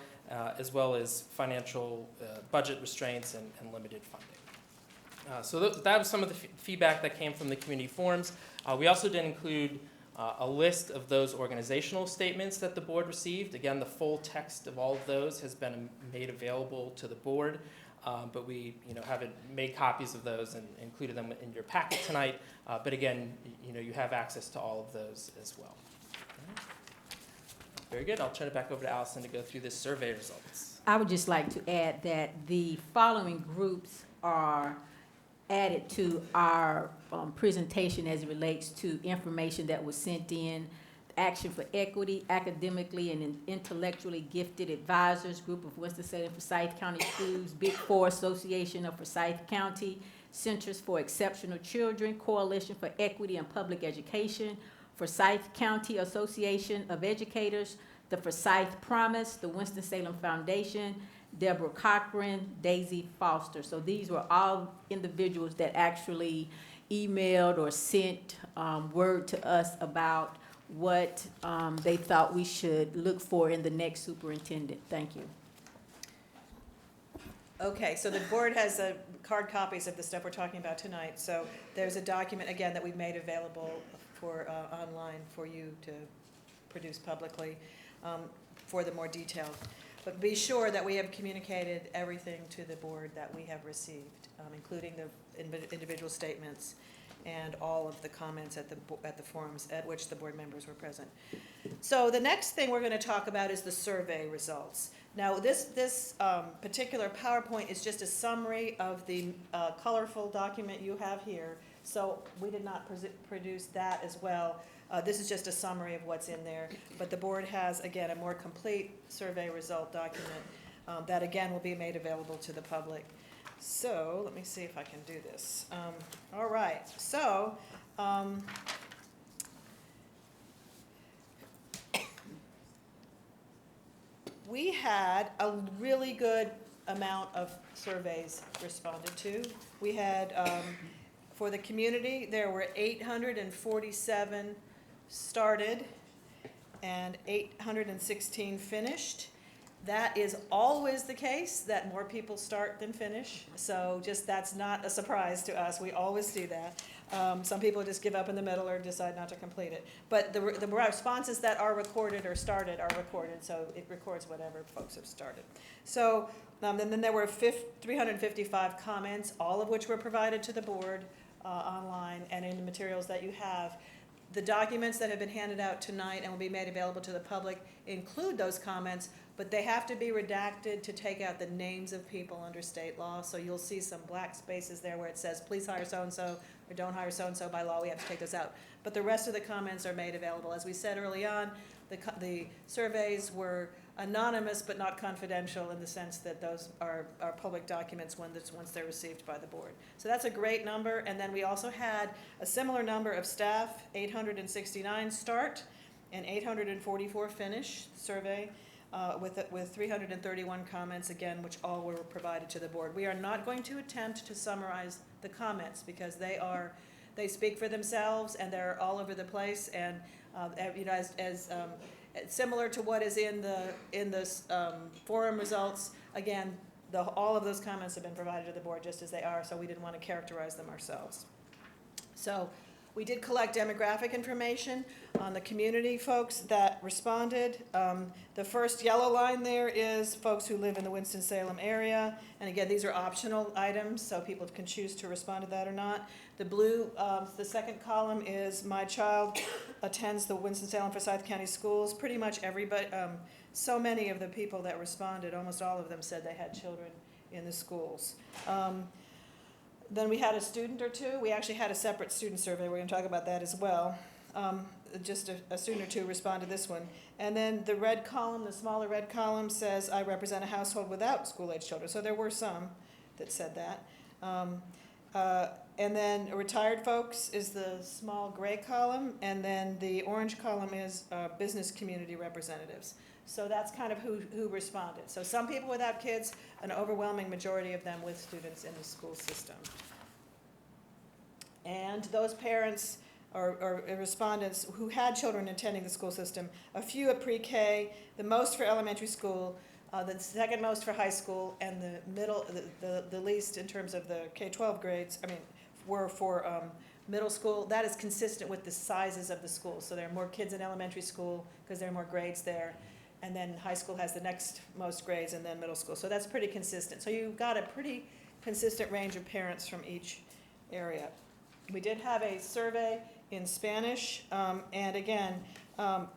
as financial budget restraints and limited funding. So that was some of the feedback that came from the community forums. We also did include a list of those organizational statements that the board received. Again, the full text of all of those has been made available to the board, but we haven't made copies of those and included them in your packet tonight. But again, you have access to all of those as well. Okay. Very good. I'll turn it back over to Allison to go through the survey results. I would just like to add that the following groups are added to our presentation as it relates to information that was sent in. Action for Equity, academically and intellectually gifted advisors, group of Winston-Salem Forsyth County Schools, Big Four Association of Forsyth County, Centers for Exceptional Children, Coalition for Equity and Public Education, Forsyth County Association of Educators, the Forsyth Promise, the Winston-Salem Foundation, Deborah Cochran, Daisy Foster. So these were all individuals that actually emailed or sent word to us about what they thought we should look for in the next superintendent. Thank you. Okay, so the board has hard copies of the stuff we're talking about tonight. So there's a document, again, that we've made available for online for you to produce publicly for the more detailed. But be sure that we have communicated everything to the board that we have received, including the individual statements and all of the comments at the forums at which the board members were present. So the next thing we're going to talk about is the survey results. Now, this particular PowerPoint is just a summary of the colorful document you have here. So we did not produce that as well. This is just a summary of what's in there. But the board has, again, a more complete survey result document that, again, will be made available to the public. So let me see if I can do this. All right. So we had a really good amount of surveys responded to. We had, for the community, there were 847 started and 816 finished. That is always the case, that more people start than finish. So just that's not a surprise to us. We always do that. Some people just give up in the middle or decide not to complete it. But the responses that are recorded or started are recorded, so it records whatever folks have started. So and then there were 355 comments, all of which were provided to the board online and in the materials that you have. The documents that have been handed out tonight and will be made available to the public include those comments, but they have to be redacted to take out the names of people under state law. So you'll see some black spaces there where it says, please hire so-and-so, or don't hire so-and-so by law. We have to take those out. But the rest of the comments are made available. As we said early on, the surveys were anonymous but not confidential in the sense that those are public documents once they're received by the board. So that's a great number. And then we also had a similar number of staff, 869 start and 844 finish survey with 331 comments, again, which all were provided to the board. We are not going to attempt to summarize the comments because they are they speak for themselves, and they're all over the place. And you know, similar to what is in the forum results, again, all of those comments have been provided to the board just as they are, so we didn't want to characterize them ourselves. So we did collect demographic information on the community folks that responded. The first yellow line there is folks who live in the Winston-Salem area. And again, these are optional items, so people can choose to respond to that or not. The blue, the second column is my child attends the Winston-Salem Forsyth County Schools. Pretty much everybody, so many of the people that responded, almost all of them said they had children in the schools. Then we had a student or two. We actually had a separate student survey. We're going to talk about that as well. Just a student or two responded to this one. And then the red column, the smaller red column, says, I represent a household without school-age children. So there were some that said that. And then retired folks is the small gray column. And then the orange column is business community representatives. So that's kind of who responded. So some people without kids, an overwhelming majority of them with students in the school system. And those parents or respondents who had children attending the school system, a few at pre-K, the most for elementary school, the second most for high school, and the middle, the least in terms of the K-12 grades, were for middle school. That is consistent with the sizes of the schools. So there are more kids in elementary school because there are more grades there. And then high school has the next most grades, and then middle school. So that's pretty consistent. So you've got a pretty consistent range of parents from each area. We did have a survey in Spanish, and again, the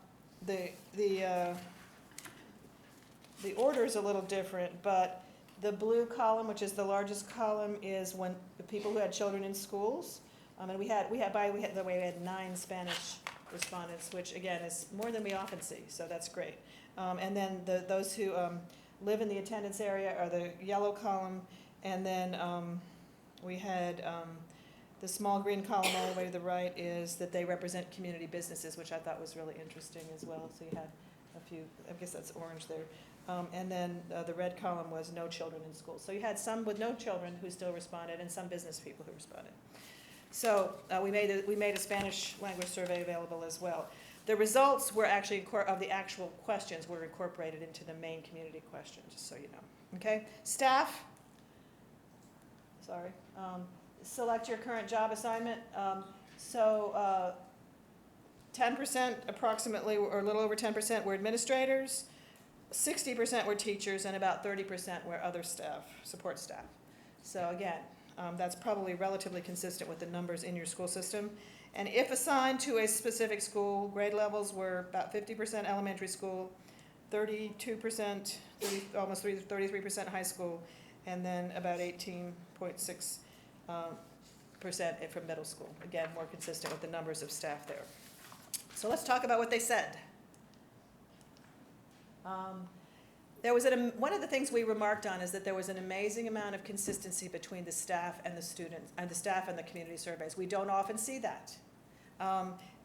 order is a little different, but the blue column, which is the largest column, is when the people who had children in schools. And we had 9 Spanish respondents, which again is more than we often see. So that's great. And then those who live in the attendance area are the yellow column, and then we had the small green column all the way to the right is that they represent community businesses, which I thought was really interesting as well. So you had a few, I guess that's orange there. And then the red column was no children in school. So you had some with no children who still responded, and some business people who responded. So we made a Spanish language survey available as well. The results were actually, of the actual questions, were incorporated into the main community questions, just so you know. Okay? Staff, sorry. Select your current job assignment. 10% approximately, or a little over 10% were administrators, 60% were teachers, and about 30% were other staff, support staff. So again, that's probably relatively consistent with the numbers in your school system. And if assigned to a specific school, grade levels were about 50% elementary school, 32%, almost 33% high school, and then about 18.6% from middle school. Again, more consistent with the numbers of staff there. So let's talk about what they said. There was one of the things we remarked on is that there was an amazing amount of consistency between the staff and the students, and the staff and the community surveys. We don't often see that.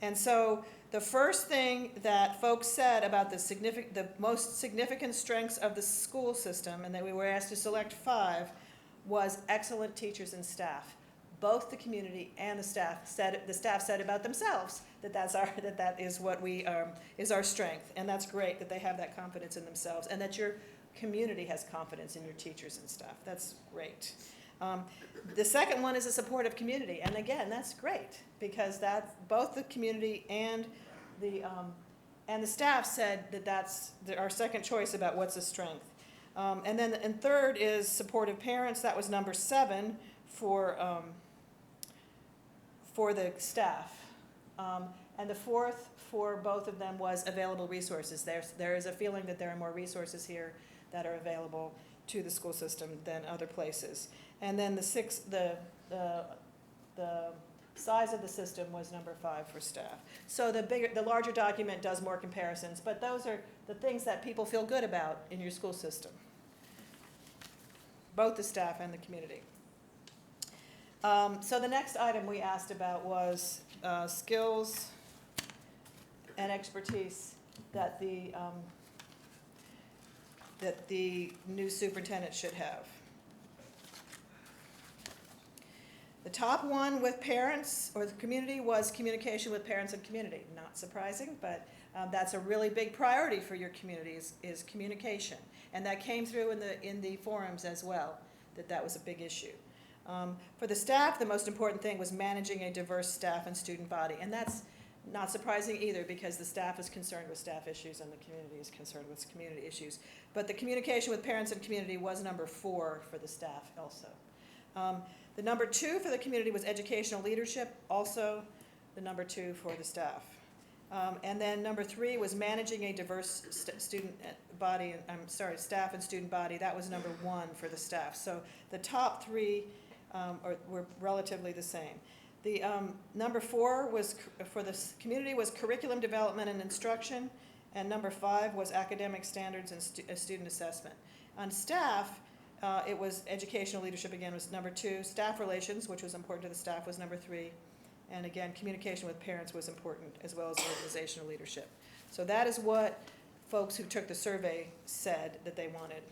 And so the first thing that folks said about the most significant strengths of the school system, and that we were asked to select 5, was excellent teachers and staff. Both the community and the staff said about themselves that is what is our strength, and that's great that they have that confidence in themselves, and that your community has confidence in your teachers and staff. That's great. The second one is a supportive community, and again, that's great because both the community and the staff said that's our second choice about what's a strength. And third is supportive parents. That was number 7 for the staff. And the fourth for both of them was available resources. There is a feeling that there are more resources here that are available to the school system than other places. And then the size of the system was number 5 for staff. So the larger document does more comparisons, but those are the things that people feel good about in your school system, both the staff and the community. So the next item we asked about was skills and expertise that the new superintendent should have. The top one with parents or the community was communication with parents and community. Not surprising, but that's a really big priority for your community is communication. And that came through in the forums as well, that was a big issue. For the staff, the most important thing was managing a diverse staff and student body. And that's not surprising either, because the staff is concerned with staff issues and the community is concerned with community issues. But the communication with parents and community was number 4 for the staff also. The number 2 for the community was educational leadership, also the number 2 for the staff. And then number 3 was managing a diverse staff and student body. That was number 1 for the staff. So the top 3 were relatively the same. The number 4 was for the community was curriculum development and instruction, and number 5 was academic standards and student assessment. On staff, it was educational leadership again was number 2. Staff relations, which was important to the staff, was number 3. And again, communication with parents was important, as well as organizational leadership. So that is what folks who took the survey said that they wanted.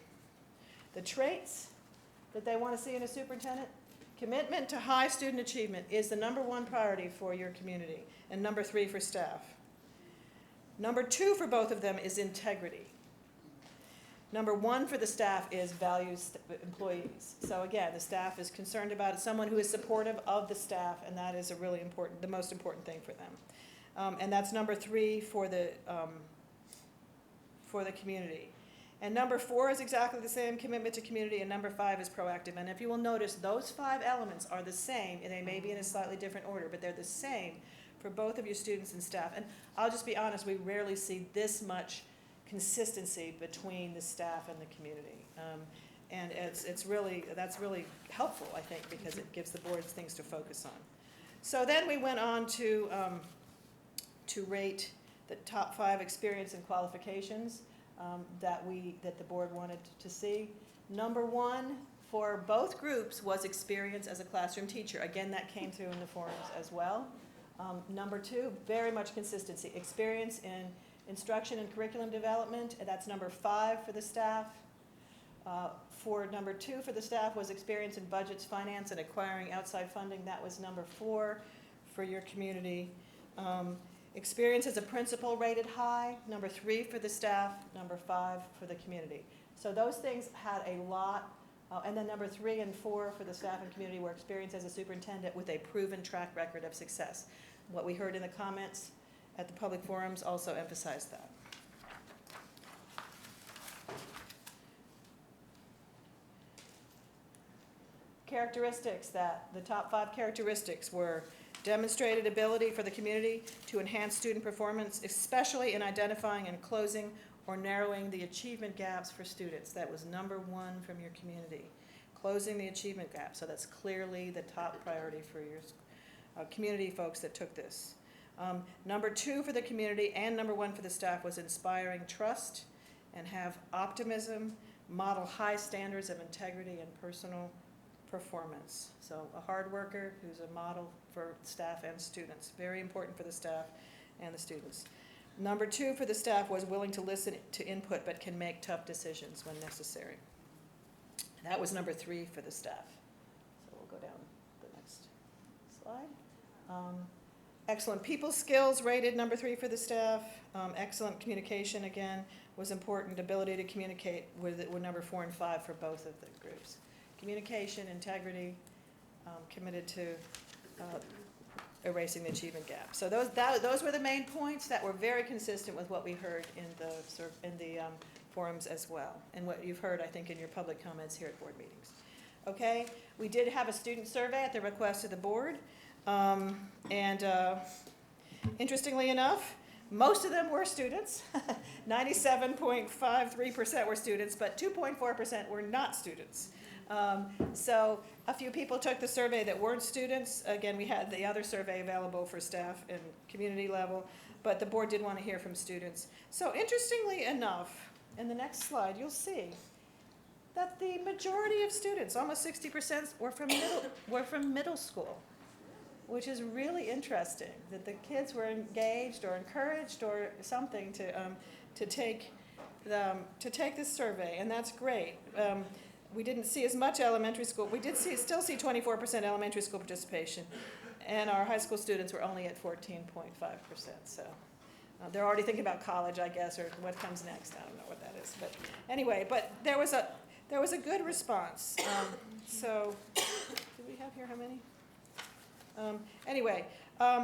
The traits that they want to see in a superintendent: commitment to high student achievement is the number 1 priority for your community, and number 3 for staff. Number 2 for both of them is integrity. Number 1 for the staff is values employees. So again, the staff is concerned about someone who is supportive of the staff, and that is the most important thing for them. And that's number 3 for the community. And number 4 is exactly the same, commitment to community, and number 5 is proactive. And if you will notice, those 5 elements are the same, and they may be in a slightly different order, but they're the same for both of your students and staff. And I'll just be honest, we rarely see this much consistency between the staff and the community. And that's really helpful, I think, because it gives the boards things to focus on. So then we went on to rate the top 5 experience and qualifications that the board wanted to see. Number 1 for both groups was experience as a classroom teacher. Again, that came through in the forums as well. Number 2, very much consistency. Experience in instruction and curriculum development, and that's number 5 for the staff. For number 2 for the staff was experience in budgets, finance, and acquiring outside funding. That was number 4 for your community. Experience as a principal rated high, number 3 for the staff, number 5 for the community. So those things had a lot, and then number 3 and 4 for the staff and community were experience as a superintendent with a proven track record of success. What we heard in the comments at the public forums also emphasized that. Characteristics the top 5 characteristics were: demonstrated ability for the community to enhance student performance, especially in identifying and closing or narrowing the achievement gaps for students. That was number 1 from your community. Closing the achievement gap. So that's clearly the top priority for your community folks that took this. Number 2 for the community and number 1 for the staff was inspiring trust and have optimism, model high standards of integrity and personal performance. So a hard worker who's a model for staff and students. Very important for the staff and the students. Number 2 for the staff was willing to listen to input but can make tough decisions when necessary. That was number 3 for the staff. So we'll go down the next slide. Excellent people skills rated number 3 for the staff. Excellent communication, again, was important. Ability to communicate were number 4 and 5 for both of the groups. Communication, integrity, committed to erasing the achievement gap. So those were the main points that were very consistent with what we heard in the forums as well, and what you've heard, I think, in your public comments here at board meetings. Okay, we did have a student survey at the request of the board, and interestingly enough, most of them were students. 97.53% were students, but 2.4% were not students. So a few people took the survey that weren't students. Again, we had the other survey available for staff and community level, but the board did want to hear from students. So interestingly enough, in the next slide, you'll see that the majority of students, almost 60%, were from middle school, which is really interesting, that the kids were engaged or encouraged or something to take this survey, and that's great. we didn't see as much elementary school. We did still see 24% elementary school participation, and our high school students were only at 14.5%. So they're already thinking about college, I guess, or what comes next. I don't know what that is, but anyway. But there was a good response. So do we have here how many? Anyway,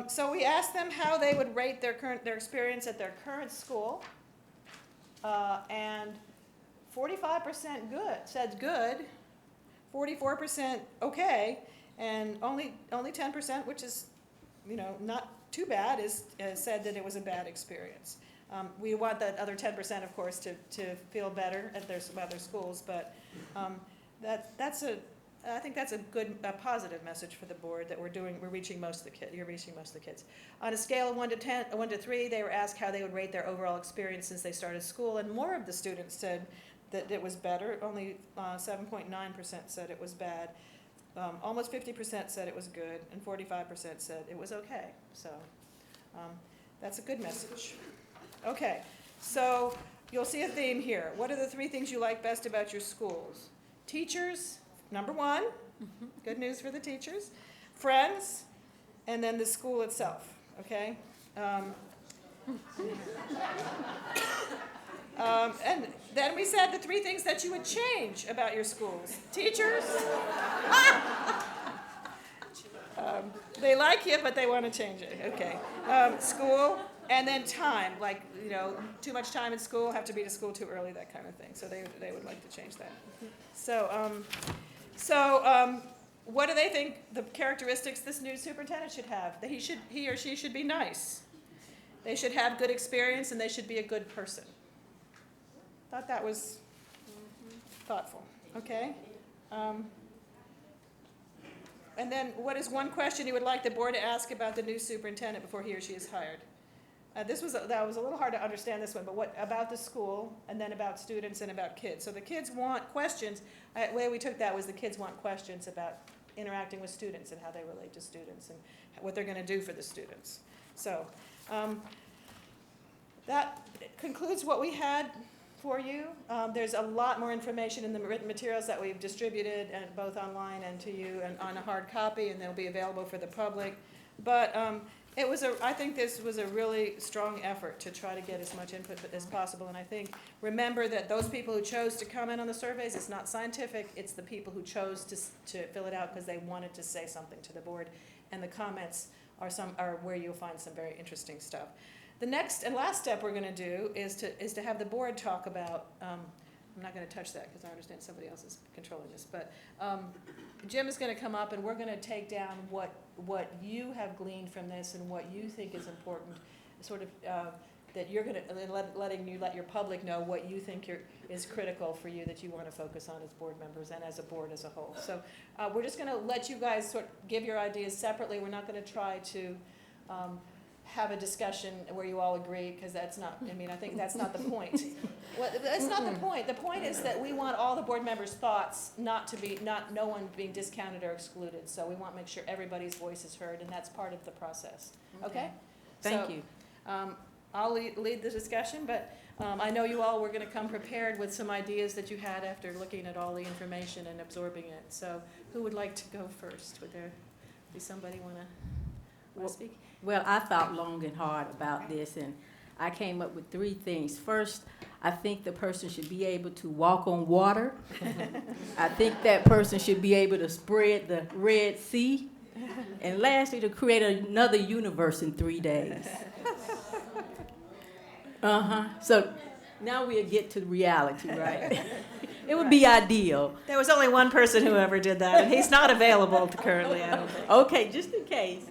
so we asked them how they would rate their experience at their current school, and 45% good said good, 44% okay, and only 10%, which is, not too bad, is said that it was a bad experience. We want that other 10%, of course, to feel better at their schools, but I think that's a positive message for the board that we're reaching most of the kids. You're reaching most of the kids. On a scale of 1 to 3, they were asked how they would rate their overall experience since they started school, and more of the students said that it was better. Only 7.9% said it was bad. Almost 50% said it was good, and 45% said it was okay. So that's a good message. Okay, so you'll see a theme here. What are the 3 things you like best about your schools? Teachers, number 1. Good news for the teachers. Friends, and then the school itself. Okay. And then we said the 3 things that you would change about your schools. Teachers, they like you, but they want to change it. Okay. School, and then time, like, too much time in school, have to be to school too early, that kind of thing. So they would like to change that. So, what do they think the characteristics this new superintendent should have? That he or she should be nice. They should have good experience, and they should be a good person. Thought that was thoughtful. Okay. And then, what is one question you would like the board to ask about the new superintendent before he or she is hired? That was a little hard to understand this one, but what about the school, and then about students and about kids? So the kids want questions. The way we took that was the kids want questions about interacting with students and how they relate to students and what they're going to do for the students. So that concludes what we had for you. There's a lot more information in the written materials that we've distributed, and both online and to you, and on a hard copy, and they'll be available for the public. But I think this was a really strong effort to try to get as much input as possible. And I think, remember that those people who chose to comment on the surveys, it's not scientific, it's the people who chose to fill it out because they wanted to say something to the board. And the comments are where you'll find some very interesting stuff. The next and last step we're going to do is to have the board talk about, I'm not going to touch that because I understand somebody else is controlling this, but Jim is going to come up and we're going to take down what you have gleaned from this and what you think is important, sort of that you're going to let your public know what you think is critical for you that you want to focus on as board members and as a board as a whole. So we're just going to let you guys sort of give your ideas separately. We're not going to try to have a discussion where you all agree, because that's not, I think that's not the point. That's not the point. The point is that we want all the board members' thoughts no one being discounted or excluded. So we want to make sure everybody's voice is heard, and that's part of the process. Okay? Thank you. I'll lead the discussion, but I know you all were going to come prepared with some ideas that you had after looking at all the information and absorbing it. So who would like to go first? Would there be somebody want to speak? Well, I thought long and hard about this, and I came up with 3 things. First, I think the person should be able to walk on water. I think that person should be able to spread the Red Sea. And lastly, to create another universe in 3 days. So now we'll get to reality, right? It would be ideal. There was only one person who ever did that, and he's not available currently, I don't think. Okay, just in case.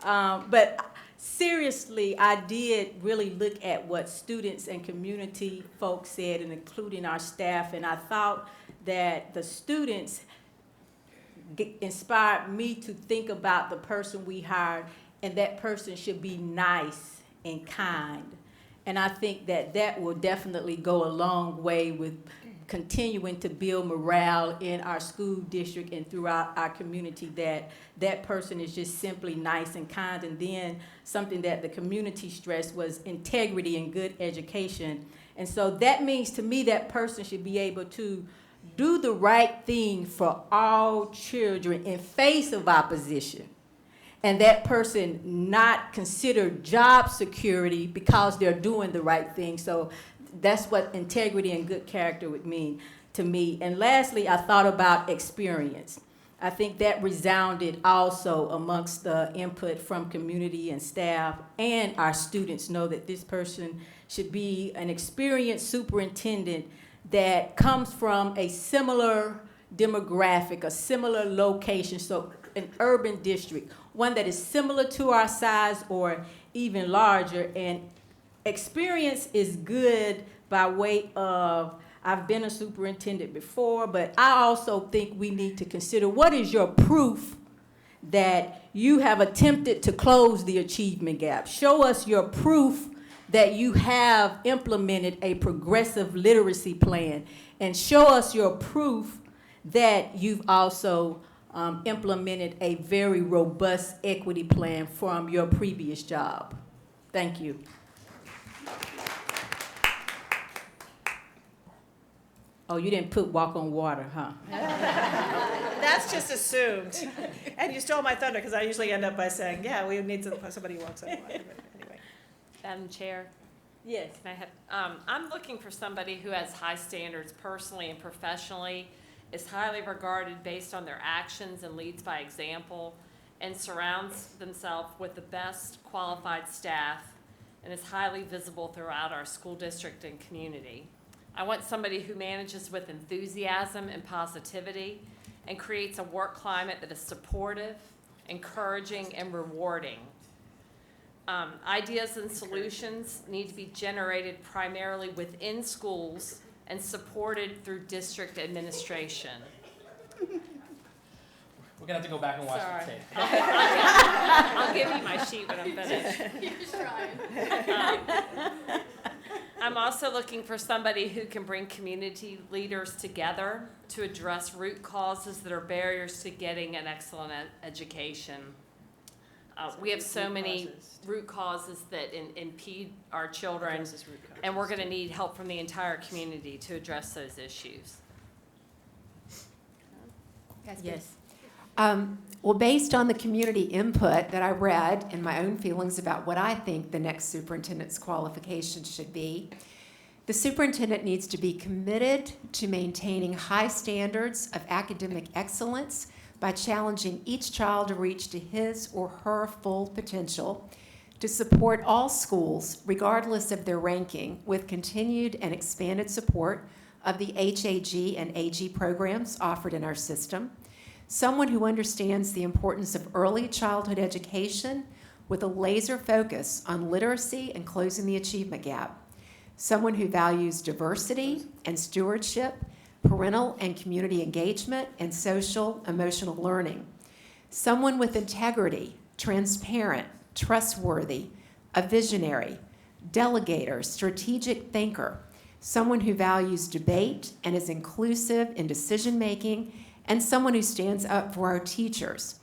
But seriously, I did really look at what students and community folks said, and including our staff, and I thought that the students inspired me to think about the person we hired, and that person should be nice and kind. And I think that will definitely go a long way with continuing to build morale in our school district and throughout our community, that person is just simply nice and kind. And then something that the community stressed was integrity and good education. And so that means to me that person should be able to do the right thing for all children in face of opposition, and that person not consider job security because they're doing the right thing. So that's what integrity and good character would mean to me. And lastly, I thought about experience. I think that resounded also amongst the input from community and staff, and our students know that this person should be an experienced superintendent that comes from a similar demographic, a similar location, so an urban district, one that is similar to our size or even larger. And experience is good by way of, I've been a superintendent before, but I also think we need to consider what is your proof that you have attempted to close the achievement gap. Show us your proof that you have implemented a progressive literacy plan, and show us your proof that you've also implemented a very robust equity plan from your previous job. Thank you. Oh, you didn't put walk on water, huh? That's just assumed. And you stole my thunder, because I usually end up by saying, yeah, we need somebody who walks on water. But anyway. Madam Chair, Yes. can I have, I'm looking for somebody who has high standards personally and professionally, is highly regarded based on their actions and leads by example, and surrounds themselves with the best qualified staff, and is highly visible throughout our school district and community. I want somebody who manages with enthusiasm and positivity and creates a work climate that is supportive, encouraging, and rewarding. Ideas and solutions need to be generated primarily within schools and supported through district administration. We're gonna have to go back and watch Sorry. the tape. I'll give you my sheet when I'm finished. You're trying. I'm also looking for somebody who can bring community leaders together to address root causes that are barriers to getting an excellent education. We have so many root causes that impede our children, and we're going to need help from the entire community to address those issues. Yes. Well, based on the community input that I read and my own feelings about what I think the next superintendent's qualifications should be, the superintendent needs to be committed to maintaining high standards of academic excellence by challenging each child to reach to his or her full potential, to support all schools, regardless of their ranking, with continued and expanded support of the HAG and AG programs offered in our system. Someone who understands the importance of early childhood education with a laser focus on literacy and closing the achievement gap. Someone who values diversity and stewardship, parental and community engagement, and social emotional learning. Someone with integrity, transparent, trustworthy, a visionary, delegator, strategic thinker. Someone who values debate and is inclusive in decision-making, and someone who stands up for our teachers.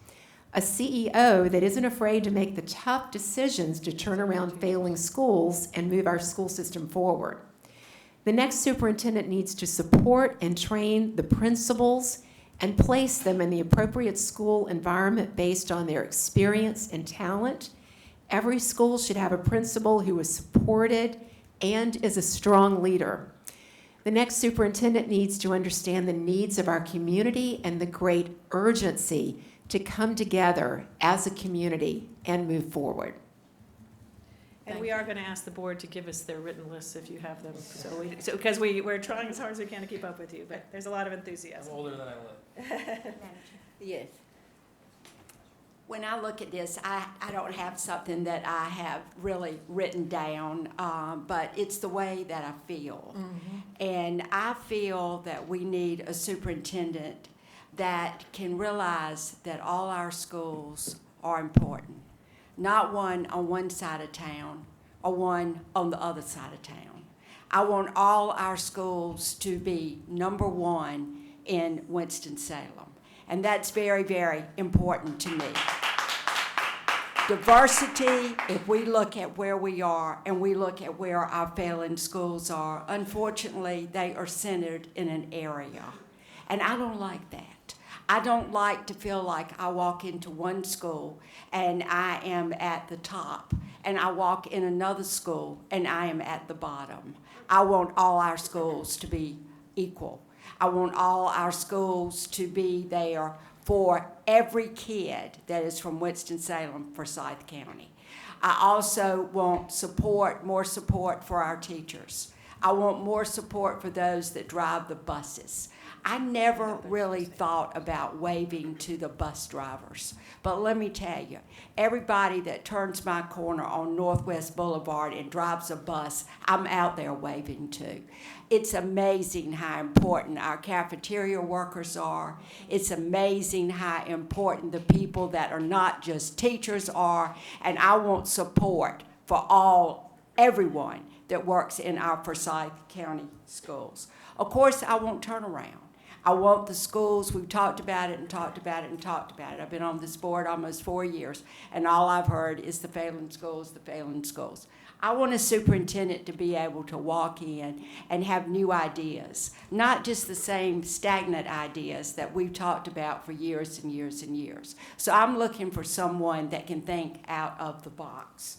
A CEO that isn't afraid to make the tough decisions to turn around failing schools and move our school system forward. The next superintendent needs to support and train the principals and place them in the appropriate school environment based on their experience and talent. Every school should have a principal who is supported and is a strong leader. The next superintendent needs to understand the needs of our community and the great urgency to come together as a community and move forward. And we are going to ask the board to give us their written lists if you have them. So because we're trying as hard as we can to keep up with you, but there's a lot of I'm enthusiasm. older than I look. Yes. When I look at this, I don't have something that I have really written down, but it's the way that I feel. And I feel that we need a superintendent that can realize that all our schools are important. Not one on one side of town or one on the other side of town. I want all our schools to be number one in Winston-Salem. And that's very, very important to me. Diversity, if we look at where we are and we look at where our failing schools are, unfortunately, they are centered in an area. And I don't like that. I don't like to feel like I walk into one school and I am at the top, and I walk in another school and I am at the bottom. I want all our schools to be equal. I want all our schools to be there for every kid that is from Winston-Salem, Forsyth County. I also want more support for our teachers. I want more support for those that drive the buses. I never really thought about waving to the bus drivers. But let me tell you, everybody that turns my corner on Northwest Boulevard and drives a bus, I'm out there waving to. It's amazing how important our cafeteria workers are. It's amazing how important the people that are not just teachers are. And I want support for everyone that works in our Forsyth County schools. Of course, I want turnaround. I want the schools, we've talked about it and talked about it and talked about it. I've been on this board almost 4 years, and all I've heard is the failing schools, the failing schools. I want a superintendent to be able to walk in and have new ideas, not just the same stagnant ideas that we've talked about for years and years and years. So I'm looking for someone that can think out of the box.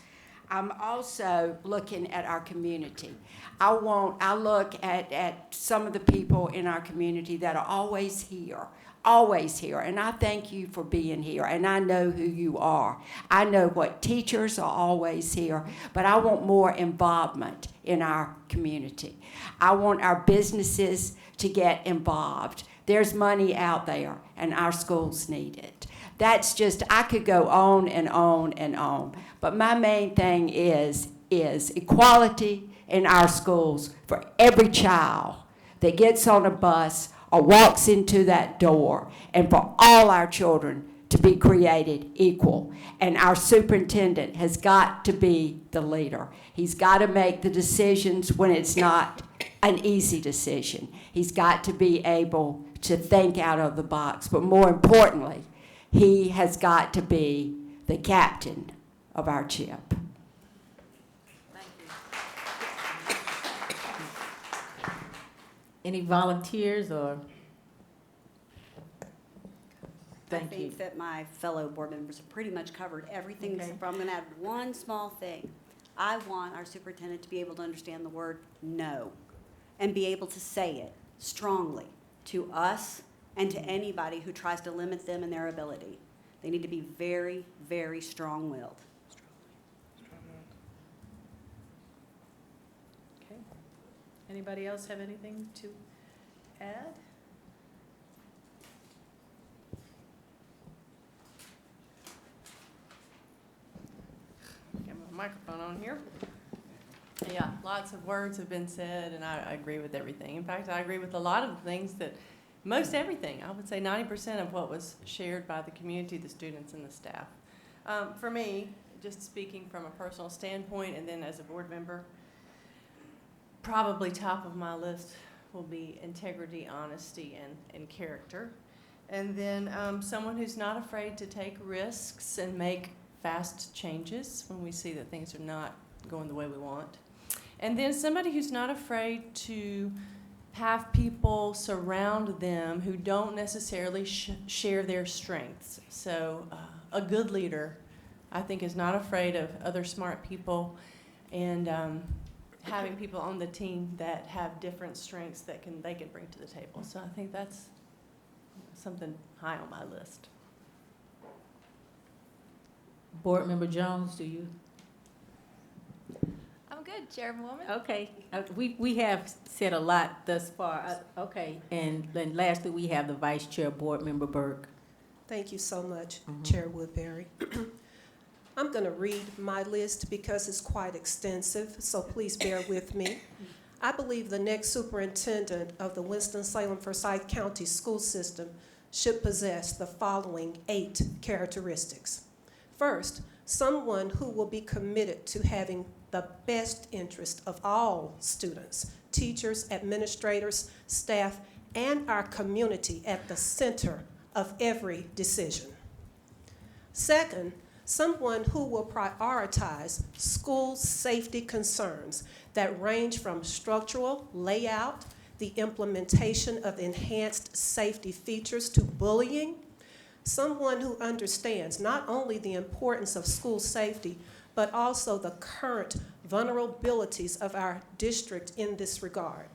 I'm also looking at our community. I look at some of the people in our community that are always here, and I thank you for being here, and I know who you are. I know what teachers are always here, but I want more involvement in our community. I want our businesses to get involved. There's money out there, and our schools need it. That's just, I could go on and on and on. But my main thing is equality in our schools for every child that gets on a bus or walks into that door, and for all our children to be created equal. And our superintendent has got to be the leader. He's got to make the decisions when it's not an easy decision. He's got to be able to think out of the box. But more importantly, he has got to be the captain of our ship. Any volunteers or? I think that my fellow board members have pretty much covered everything. Okay. But I'm going to add one small thing. I want our superintendent to be able to understand the word no and be able to say it strongly to us and to anybody who tries to limit them in their ability. They need to be very, very strong-willed. Okay. Anybody else have anything to add? Get my microphone on here. Yeah, lots of words have been said, and I agree with everything. In fact, I agree with a lot of the things that, most everything. I would say 90% of what was shared by the community, the students, and the staff. For me, just speaking from a personal standpoint and then as a board member, probably top of my list will be integrity, honesty, and character. And then someone who's not afraid to take risks and make fast changes when we see that things are not going the way we want. And then somebody who's not afraid to have people surround them who don't necessarily share their strengths. So a good leader, I think, is not afraid of other smart people and having people on the team that have different strengths that they can bring to the table. So I think that's something high on my list. Board Member Jones, do you? I'm good, Chairwoman. Okay, we have said a lot thus far. Okay, and then lastly, we have the Vice Chair, Board Member Burke. Thank you so much, Chair Woodbury. I'm going to read my list because it's quite extensive, so please bear with me. I believe the next superintendent of the Winston-Salem Forsyth County School System should possess the following 8 characteristics. First, someone who will be committed to having the best interest of all students, teachers, administrators, staff, and our community at the center of every decision. Second, someone who will prioritize school safety concerns that range from structural, layout, the implementation of enhanced safety features to bullying, someone who understands not only the importance of school safety, but also the current vulnerabilities of our district in this regard.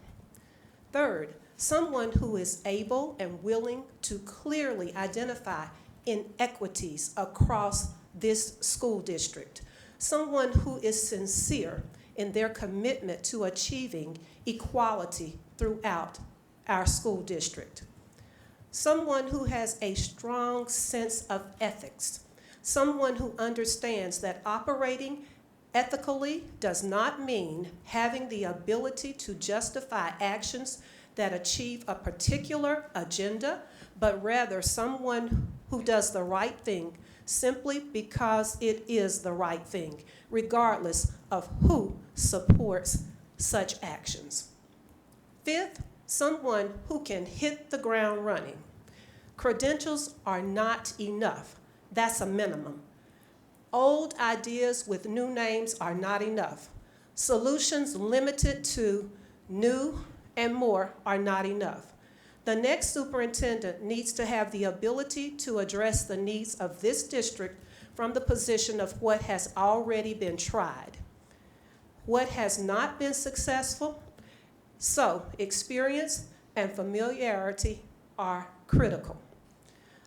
Third, someone who is able and willing to clearly identify inequities across this school district. Someone who is sincere in their commitment to achieving equality throughout our school district. Someone who has a strong sense of ethics. Someone who understands that operating ethically does not mean having the ability to justify actions that achieve a particular agenda, but rather someone who does the right thing simply because it is the right thing, regardless of who supports such actions. Fifth, someone who can hit the ground running. Credentials are not enough. That's a minimum. Old ideas with new names are not enough. Solutions limited to new and more are not enough. The next superintendent needs to have the ability to address the needs of this district from the position of what has already been tried, what has not been successful. So, experience and familiarity are critical.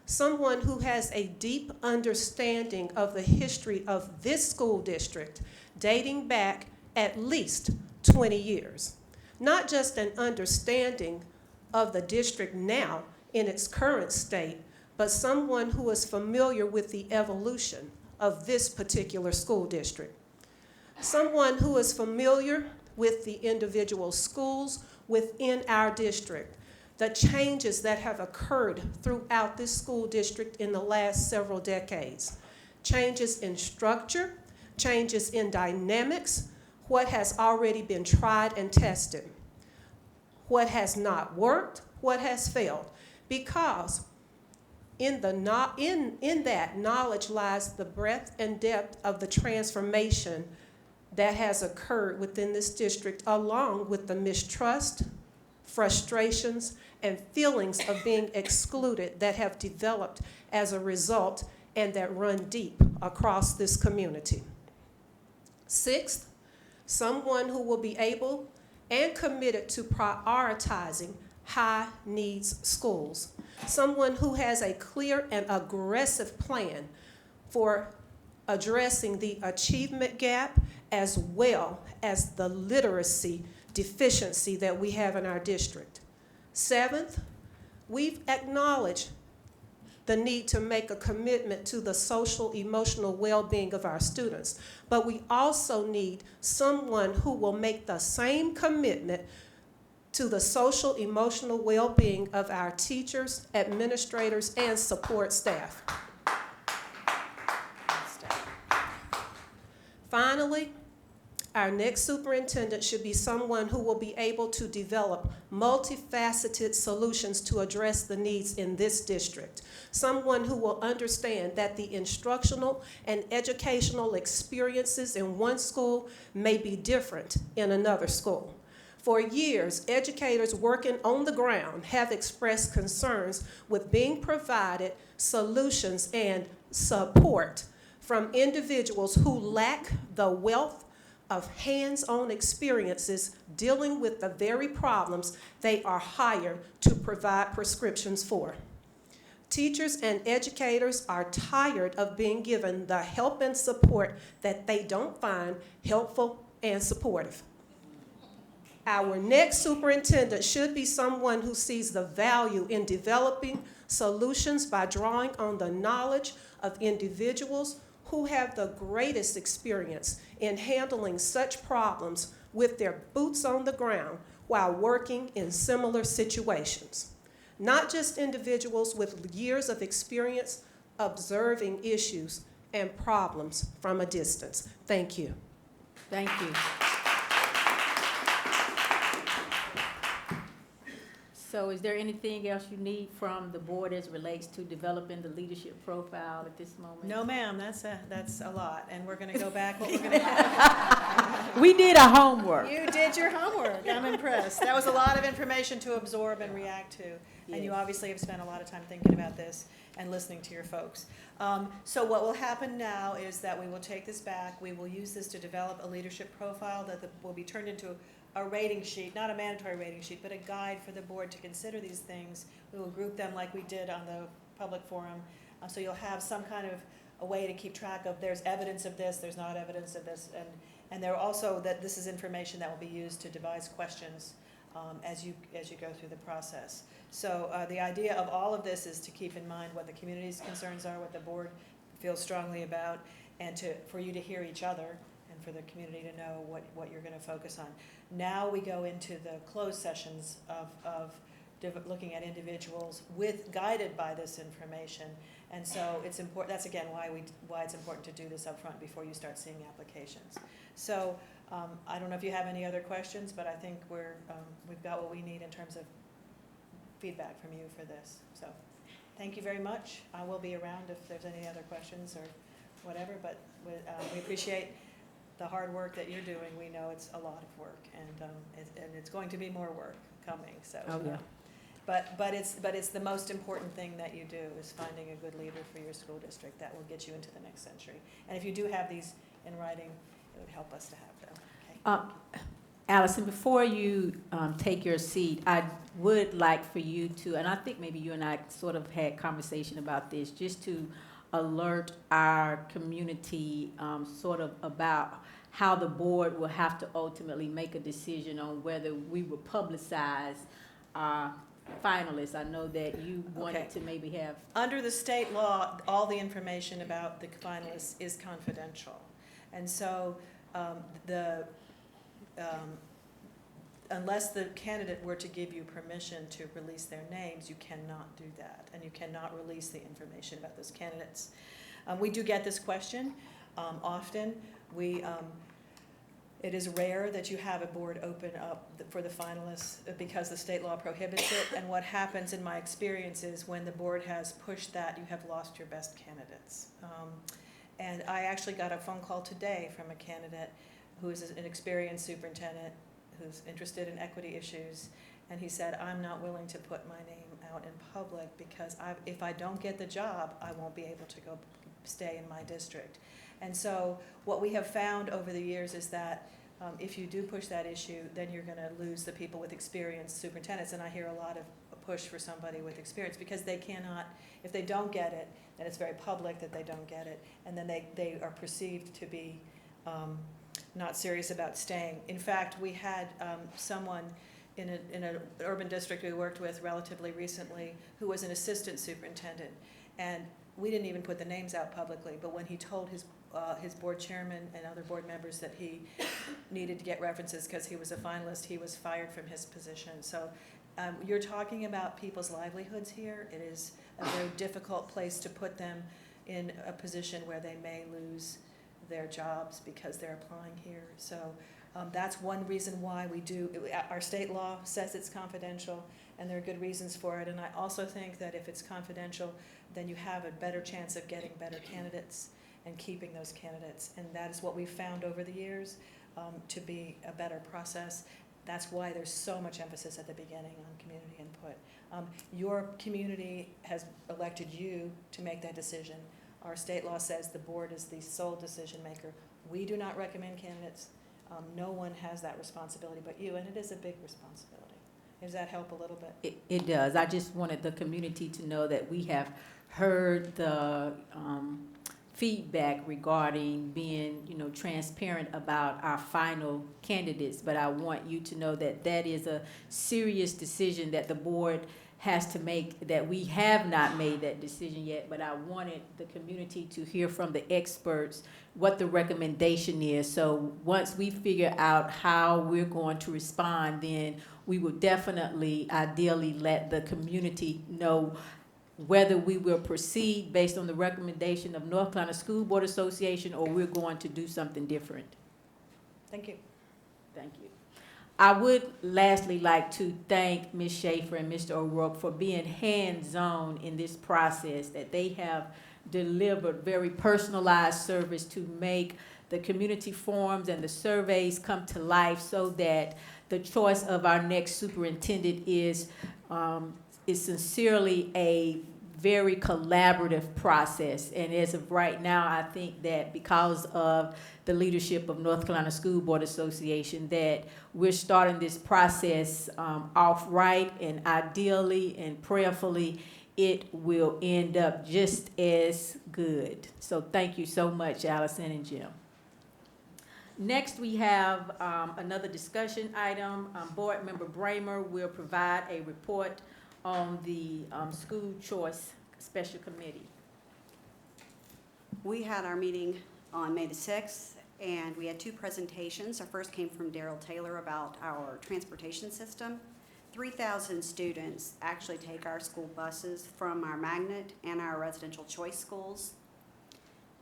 Someone who has a deep understanding of the history of this school district dating back at least 20 years. Not just an understanding of the district now in its current state, but someone who is familiar with the evolution of this particular school district. Someone who is familiar with the individual schools within our district, the changes that have occurred throughout this school district in the last several decades. Changes in structure, changes in dynamics, what has already been tried and tested, what has not worked, what has failed. Because in that knowledge lies the breadth and depth of the transformation that has occurred within this district, along with the mistrust, frustrations, and feelings of being excluded that have developed as a result and that run deep across this community. Sixth, someone who will be able and committed to prioritizing high needs schools. Someone who has a clear and aggressive plan for addressing the achievement gap as well as the literacy deficiency that we have in our district. Seventh, we've acknowledged the need to make a commitment to the social, emotional well-being of our students, but we also need someone who will make the same commitment to the social, emotional well-being of our teachers, administrators, and support staff. Finally, our next superintendent should be someone who will be able to develop multifaceted solutions to address the needs in this district. Someone who will understand that the instructional and educational experiences in one school may be different in another school. For years, educators working on the ground have expressed concerns with being provided solutions and support from individuals who lack the wealth of hands-on experiences dealing with the very problems they are hired to provide prescriptions for. Teachers and educators are tired of being given the help and support that they don't find helpful and supportive. Our next superintendent should be someone who sees the value in developing solutions by drawing on the knowledge of individuals who have the greatest experience in handling such problems with their boots on the ground while working in similar situations. Not just individuals with years of experience observing issues and problems from a distance. Thank you. Thank you. so is there anything else you need from the board as it relates to developing the leadership profile at this moment? No, ma'am, that's a lot, and we're gonna go back, what we're gonna have. We did our homework. You did your homework, I'm impressed. That was a lot of information to absorb and react to, and you Yes. obviously have spent a lot of time thinking about this and listening to your folks. So what will happen now is that we will take this back, we will use this to develop a leadership profile that will be turned into a rating sheet, not a mandatory rating sheet, but a guide for the board to consider these things. We will group them like we did on the public forum, so you'll have some kind of a way to keep track of, there's evidence of this, there's not evidence of this, and there also, that this is information that will be used to devise questions as you go through the process. So the idea of all of this is to keep in mind what the community's concerns are, what the board feels strongly about, and for you to hear each other and for the community to know what you're going to focus on. Now we go into the closed sessions of looking at individuals guided by this information. And so it's important, that's again why it's important to do this up front before you start seeing applications. So I don't know if you have any other questions, but I think we've got what we need in terms of feedback from you for this. So thank you very much. I will be around if there's any other questions or whatever, but we appreciate the hard work that you're doing. We know it's a lot of work, and it's going to be more work coming. So, Oh, yeah. but it's the most important thing that you do is finding a good leader for your school district that will get you into the next century. And if you do have these in writing, it would help us to have them. Okay. Allison, before you take your seat, I would like for you to, and I think maybe you and I sort of had conversation about this, just to alert our community sort of about how the board will have to ultimately make a decision on whether we will publicize our finalists. I know that you wanted to maybe have. Under the state law, all the information about the finalists is confidential. And so unless the candidate were to give you permission to release their names, you cannot do that, and you cannot release the information about those candidates. We do get this question often. It is rare that you have a board open up for the finalists because the state law prohibits it, and what happens in my experience is when the board has pushed that, you have lost your best candidates. And I actually got a phone call today from a candidate who is an experienced superintendent who's interested in equity issues, and he said, I'm not willing to put my name out in public because if I don't get the job, I won't be able to go stay in my district. And so what we have found over the years is that if you do push that issue, then you're going to lose the people with experienced superintendents, and I hear a lot of a push for somebody with experience because they cannot, if they don't get it, then it's very public that they don't get it, and then they are perceived to be not serious about staying. In fact, we had someone in an urban district we worked with relatively recently who was an assistant superintendent, and we didn't even put the names out publicly, but when he told his board chairman and other board members that he needed to get references because he was a finalist, he was fired from his position. So you're talking about people's livelihoods here. It is a very difficult place to put them in a position where they may lose their jobs because they're applying here. So that's one reason why we do, our state law says it's confidential, and there are good reasons for it. And I also think that if it's confidential, then you have a better chance of getting better candidates and keeping those candidates. And that is what we've found over the years to be a better process. That's why there's so much emphasis at the beginning on community input. Your community has elected you to make that decision. Our state law says the board is the sole decision maker. We do not recommend candidates. No one has that responsibility but you, and it is a big responsibility. Does that help a little bit? It does. I just wanted the community to know that we have heard the feedback regarding being, transparent about our final candidates, but I want you to know that that is a serious decision that the board has to make, that we have not made that decision yet, but I wanted the community to hear from the experts what the recommendation is. So once we figure out how we're going to respond, then we will definitely, ideally, let the community know whether we will proceed based on the recommendation of North Carolina School Board Association or we're going to do something different. Thank you. Thank you. I would lastly like to thank Ms. Schaefer and Mr. O'Rourke for being hands-on in this process, that they have delivered very personalized service to make the community forums and the surveys come to life so that the choice of our next superintendent is sincerely a very collaborative process. And as of right now, I think that because of the leadership of North Carolina School Board Association, that we're starting this process off right, and ideally and prayerfully, it will end up just as good. So thank you so much, Allison and Jim. Next, we have another discussion item. Board Member Bramer will provide a report on the School Choice Special Committee. We had our meeting on May the 6th, and we had two presentations. Our first came from Daryl Taylor about our transportation system. 3,000 students actually take our school buses from our magnet and our residential choice schools.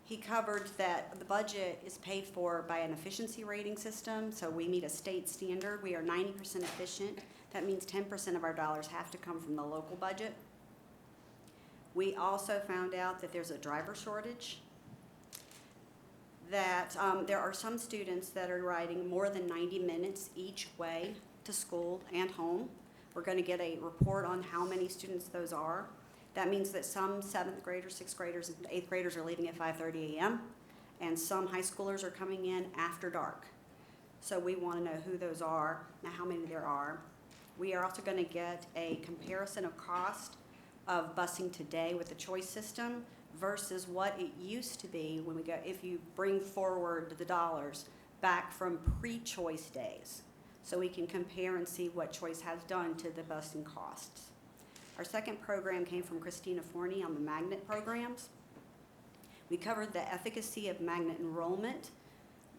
He covered that the budget is paid for by an efficiency rating system, so we meet a state standard. We are 90% efficient. That means 10% of our dollars have to come from the local budget. We also found out that there's a driver shortage, that there are some students that are riding more than 90 minutes each way to school and home. We're going to get a report on how many students those are. That means that some 7th graders, 6th graders, and 8th graders are leaving at 5:30 a.m., and some high schoolers are coming in after dark. So we want to know who those are and how many there are. We are also going to get a comparison of cost of busing today with the choice system versus what it used to be when we go, if you bring forward the dollars back from pre-choice days. So we can compare and see what choice has done to the busing costs. Our second program came from Christina Forney on the magnet programs. We covered the efficacy of magnet enrollment.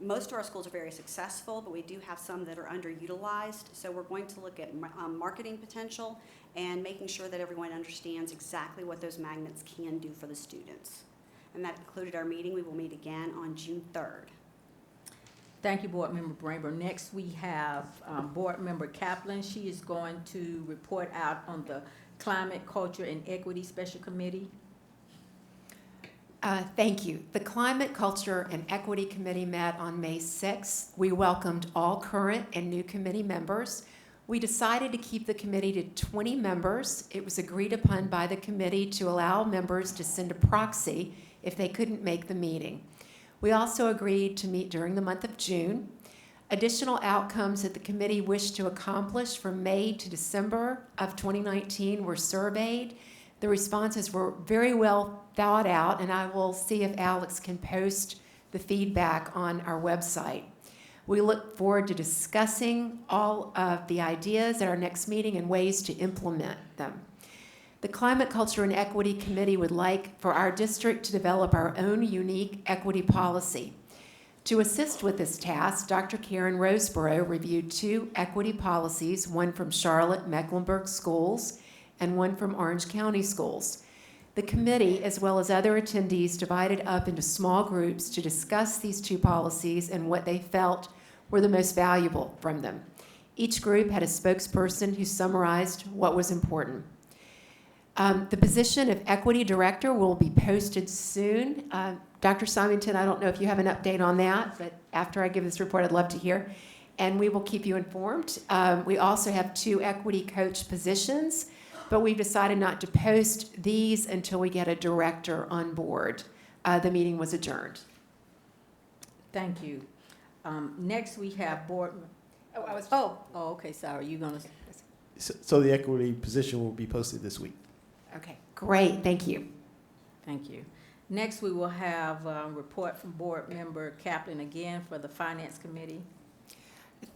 Most of our schools are very successful, but we do have some that are underutilized. So we're going to look at marketing potential and making sure that everyone understands exactly what those magnets can do for the students. And that concluded our meeting. We will meet again on June 3rd. Thank you, Board Member Bramer. Next, we have Board Member Kaplan. She is going to report out on the Climate, Culture, and Equity Special Committee. Thank you. The Climate, Culture, and Equity Committee met on May 6th. We welcomed all current and new committee members. We decided to keep the committee to 20 members. It was agreed upon by the committee to allow members to send a proxy if they couldn't make the meeting. We also agreed to meet during the month of June. Additional outcomes that the committee wished to accomplish from May to December of 2019 were surveyed. The responses were very well thought out, and I will see if Alex can post the feedback on our website. We look forward to discussing all of the ideas at our next meeting and ways to implement them. The Climate, Culture, and Equity Committee would like for our district to develop our own unique equity policy. To assist with this task, Dr. Karen Roseborough reviewed 2 equity policies, one from Charlotte Mecklenburg Schools and one from Orange County Schools. The committee, as well as other attendees, divided up into small groups to discuss these 2 policies and what they felt were the most valuable from them. Each group had a spokesperson who summarized what was important. The position of Equity Director will be posted soon. Dr. Symington, I don't know if you have an update on that, but after I give this report, I'd love to hear. And we will keep you informed. We also have 2 equity coach positions, but we've decided not to post these until we get a director on board. The meeting was adjourned. Thank you. Next, we have Board. Okay, sorry. You gonna? So the equity position will be posted this week. Okay, great. Thank you. Thank you. Next, we will have a report from Board Member Kaplan again for the Finance Committee.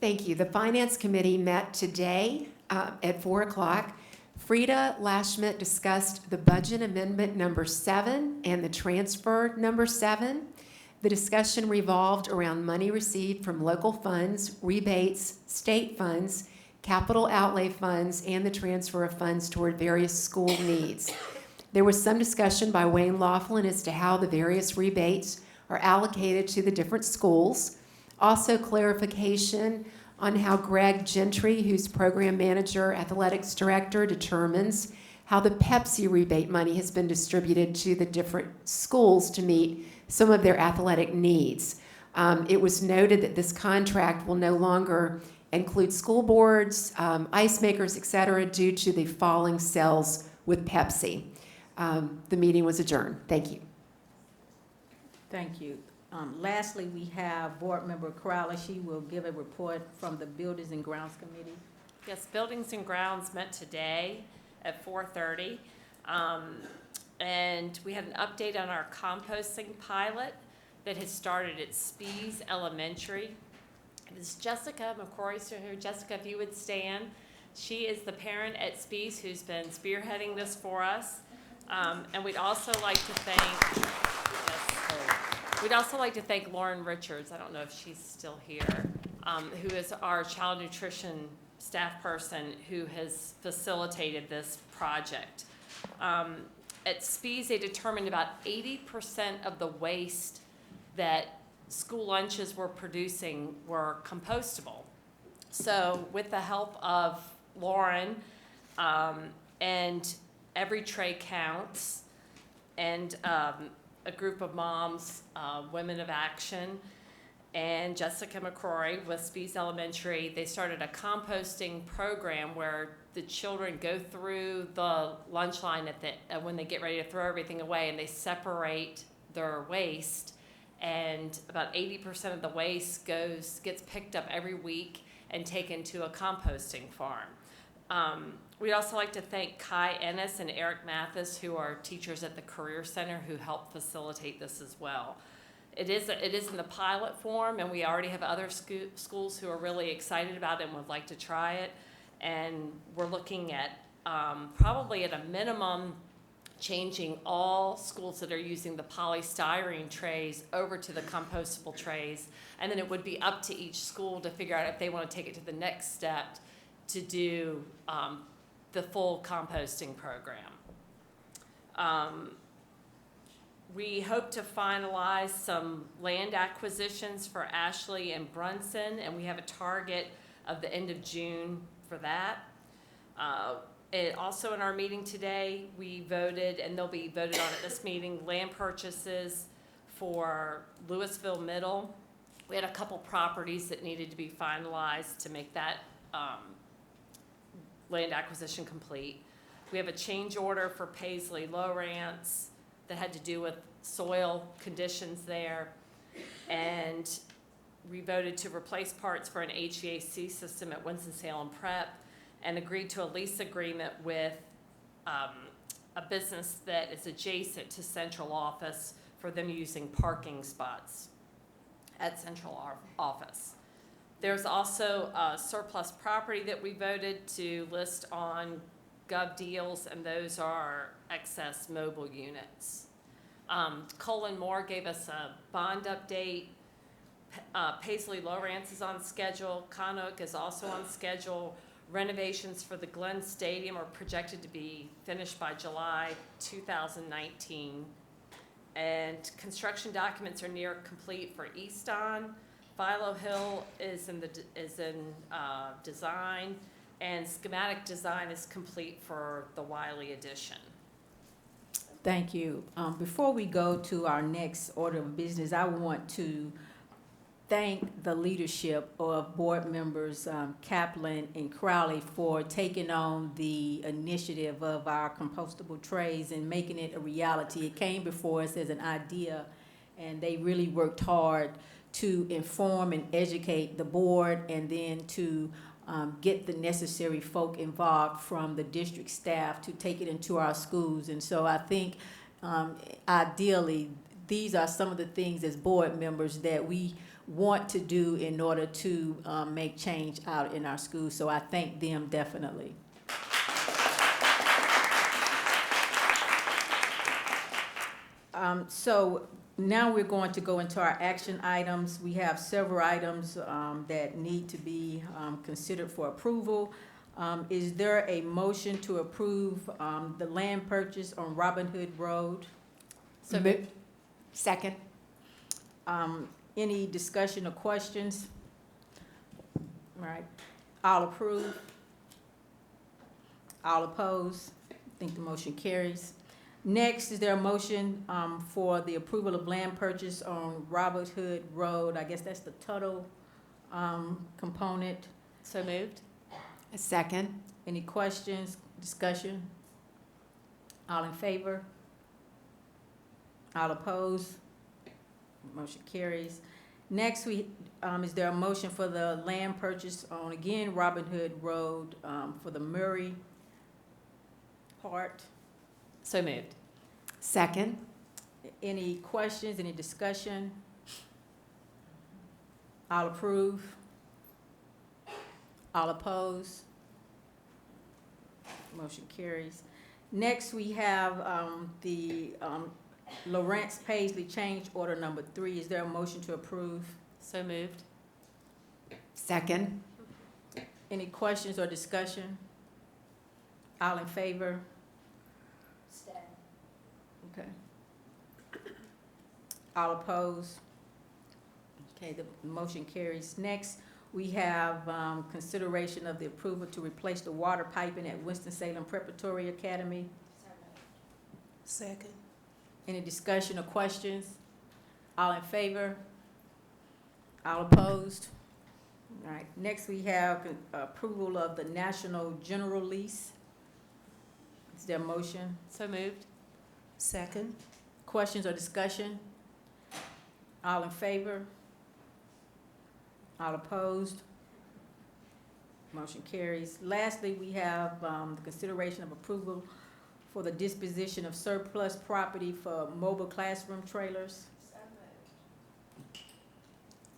Thank you. The Finance Committee met today at 4 o'clock. Frida Lashmet discussed the budget amendment number 7 and the transfer number 7. The discussion revolved around money received from local funds, rebates, state funds, capital outlay funds, and the transfer of funds toward various school needs. There was some discussion by Wayne Laughlin as to how the various rebates are allocated to the different schools. Also clarification on how Greg Gentry, who's program manager, athletics director, determines how the Pepsi rebate money has been distributed to the different schools to meet some of their athletic needs. It was noted that this contract will no longer include school boards, ice makers, et cetera, due to the falling sales with Pepsi. The meeting was adjourned. Thank you. Thank you. Lastly, we have Board Member Crowley. She will give a report from the Buildings and Grounds Committee. Yes, Buildings and Grounds met today at 4:30. And we had an update on our composting pilot that has started at Spees Elementary. This is Jessica McCrory here. Jessica, if you would stand. She is the parent at Spees who's been spearheading this for us. And we'd also like to thank Lauren Richards. I don't know if she's still here, who is our child nutrition staff person who has facilitated this project. At Spees, they determined about 80% of the waste that school lunches were producing were compostable. So with the help of Lauren and Every Tray Counts and a group of moms, Women of Action, and Jessica McCrory with Spees Elementary, they started a composting program where the children go through the lunch line when they get ready to throw everything away, and they separate their waste. And about 80% of the waste gets picked up every week and taken to a composting farm. We'd also like to thank Kai Ennis and Eric Mathis, who are teachers at the Career Center, who helped facilitate this as well. It is in the pilot form, and we already have other schools who are really excited about it and would like to try it. And we're looking at probably at a minimum changing all schools that are using the polystyrene trays over to the compostable trays. And then it would be up to each school to figure out if they want to take it to the next step to do the full composting program. We hope to finalize some land acquisitions for Ashley and Brunson, and we have a target of the end of June for that. Also in our meeting today, we voted, and they'll be voted on at this meeting, land purchases for Louisville Middle. We had a couple properties that needed to be finalized to make that land acquisition complete. We have a change order for Paisley Lowrance that had to do with soil conditions there. And we voted to replace parts for an HVAC system at Winston-Salem Prep and agreed to a lease agreement with a business that is adjacent to central office for them using parking spots at central office. There's also surplus property that we voted to list on Gov Deals, and those are excess mobile units. Colin Moore gave us a bond update. Paisley Lowrance is on schedule. Conoke is also on schedule. Renovations for the Glenn Stadium are projected to be finished by July 2019. And construction documents are near complete for Easton. Philo Hill is in design, and schematic design is complete for the Wiley addition. Thank you. Before we go to our next order of business, I want to thank the leadership of board members Kaplan and Crowley for taking on the initiative of our compostable trays and making it a reality. It came before us as an idea, and they really worked hard to inform and educate the board, and then to get the necessary folk involved from the district staff to take it into our schools. And so I think ideally these are some of the things as board members that we want to do in order to make change out in our schools. So I thank them definitely. So now we're going to go into our action items. We have several items that need to be considered for approval. Is there a motion to approve the land purchase on Robin Hood Road? So second. Any discussion or questions? All right. All approve? All oppose? I think the motion carries. Next, is there a motion for the approval of land purchase on Robert Hood Road? I guess that's the Tuttle component. So moved. A second. Any questions, discussion? All in favor? All opposed? Motion carries. Next, is there a motion for the land purchase on, again, Robin Hood Road for the Murray part? So moved. Second. Any questions, any discussion? All approve? All oppose? Motion carries. Next, we have the Lawrence Paisley change order number 3. Is there a motion to approve? So moved. Second. Any questions or discussion? All in favor? Okay. All opposed? Okay, the motion carries. Next, we have consideration of the approval to replace the water piping at Winston-Salem Preparatory Academy. Second. Any discussion or questions? All in favor? All opposed? All right, next we have approval of the National General Lease. Is there a motion? So moved. Second. Questions or discussion? All in favor? All opposed? Motion carries. Lastly, we have the consideration of approval for the disposition of surplus property for mobile classroom trailers.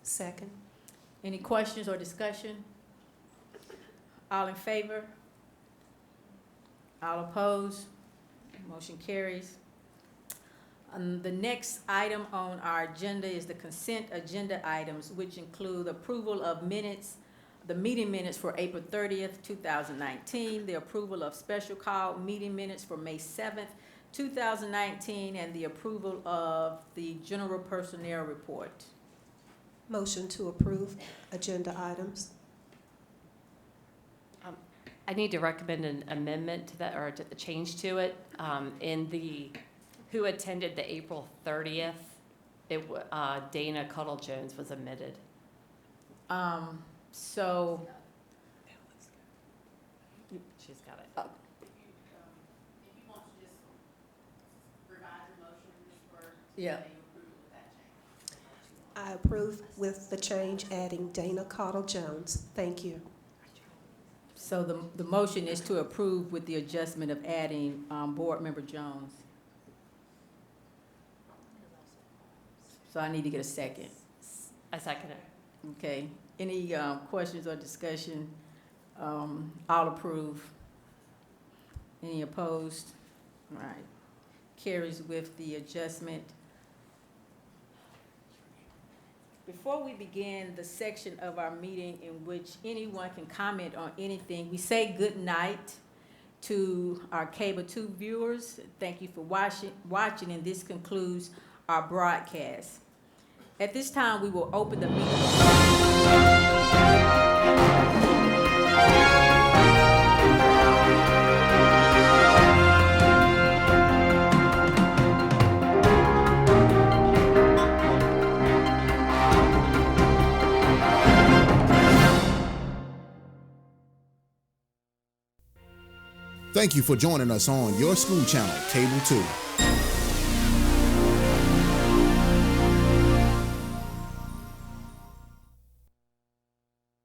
Second. Any questions or discussion? All in favor? All opposed? Motion carries. The next item on our agenda is the consent agenda items, which include approval of minutes, the meeting minutes for April 30th, 2019, the approval of special call meeting minutes for May 7th, 2019, and the approval of the general personnel report. Motion to approve agenda items. I need to recommend an amendment to that, or a change to it. In the, who attended the April 30th, Dana Cuddle-Jones was omitted. So, She's got it. uh, yeah, I approve with the change adding Dana Cottle-Jones. Thank you. so the motion is to approve with the adjustment of adding Board Member Jones. So I need to get a second. I second it. Okay, any questions or discussion? All approve. Any opposed? All right, carries with the adjustment. Before we begin the section of our meeting in which anyone can comment on anything, we say good night to our Cable 2 viewers. Thank you for watching, and this concludes our broadcast. At this time, we will open the meeting. Thank you for joining us on your school channel, Cable 2.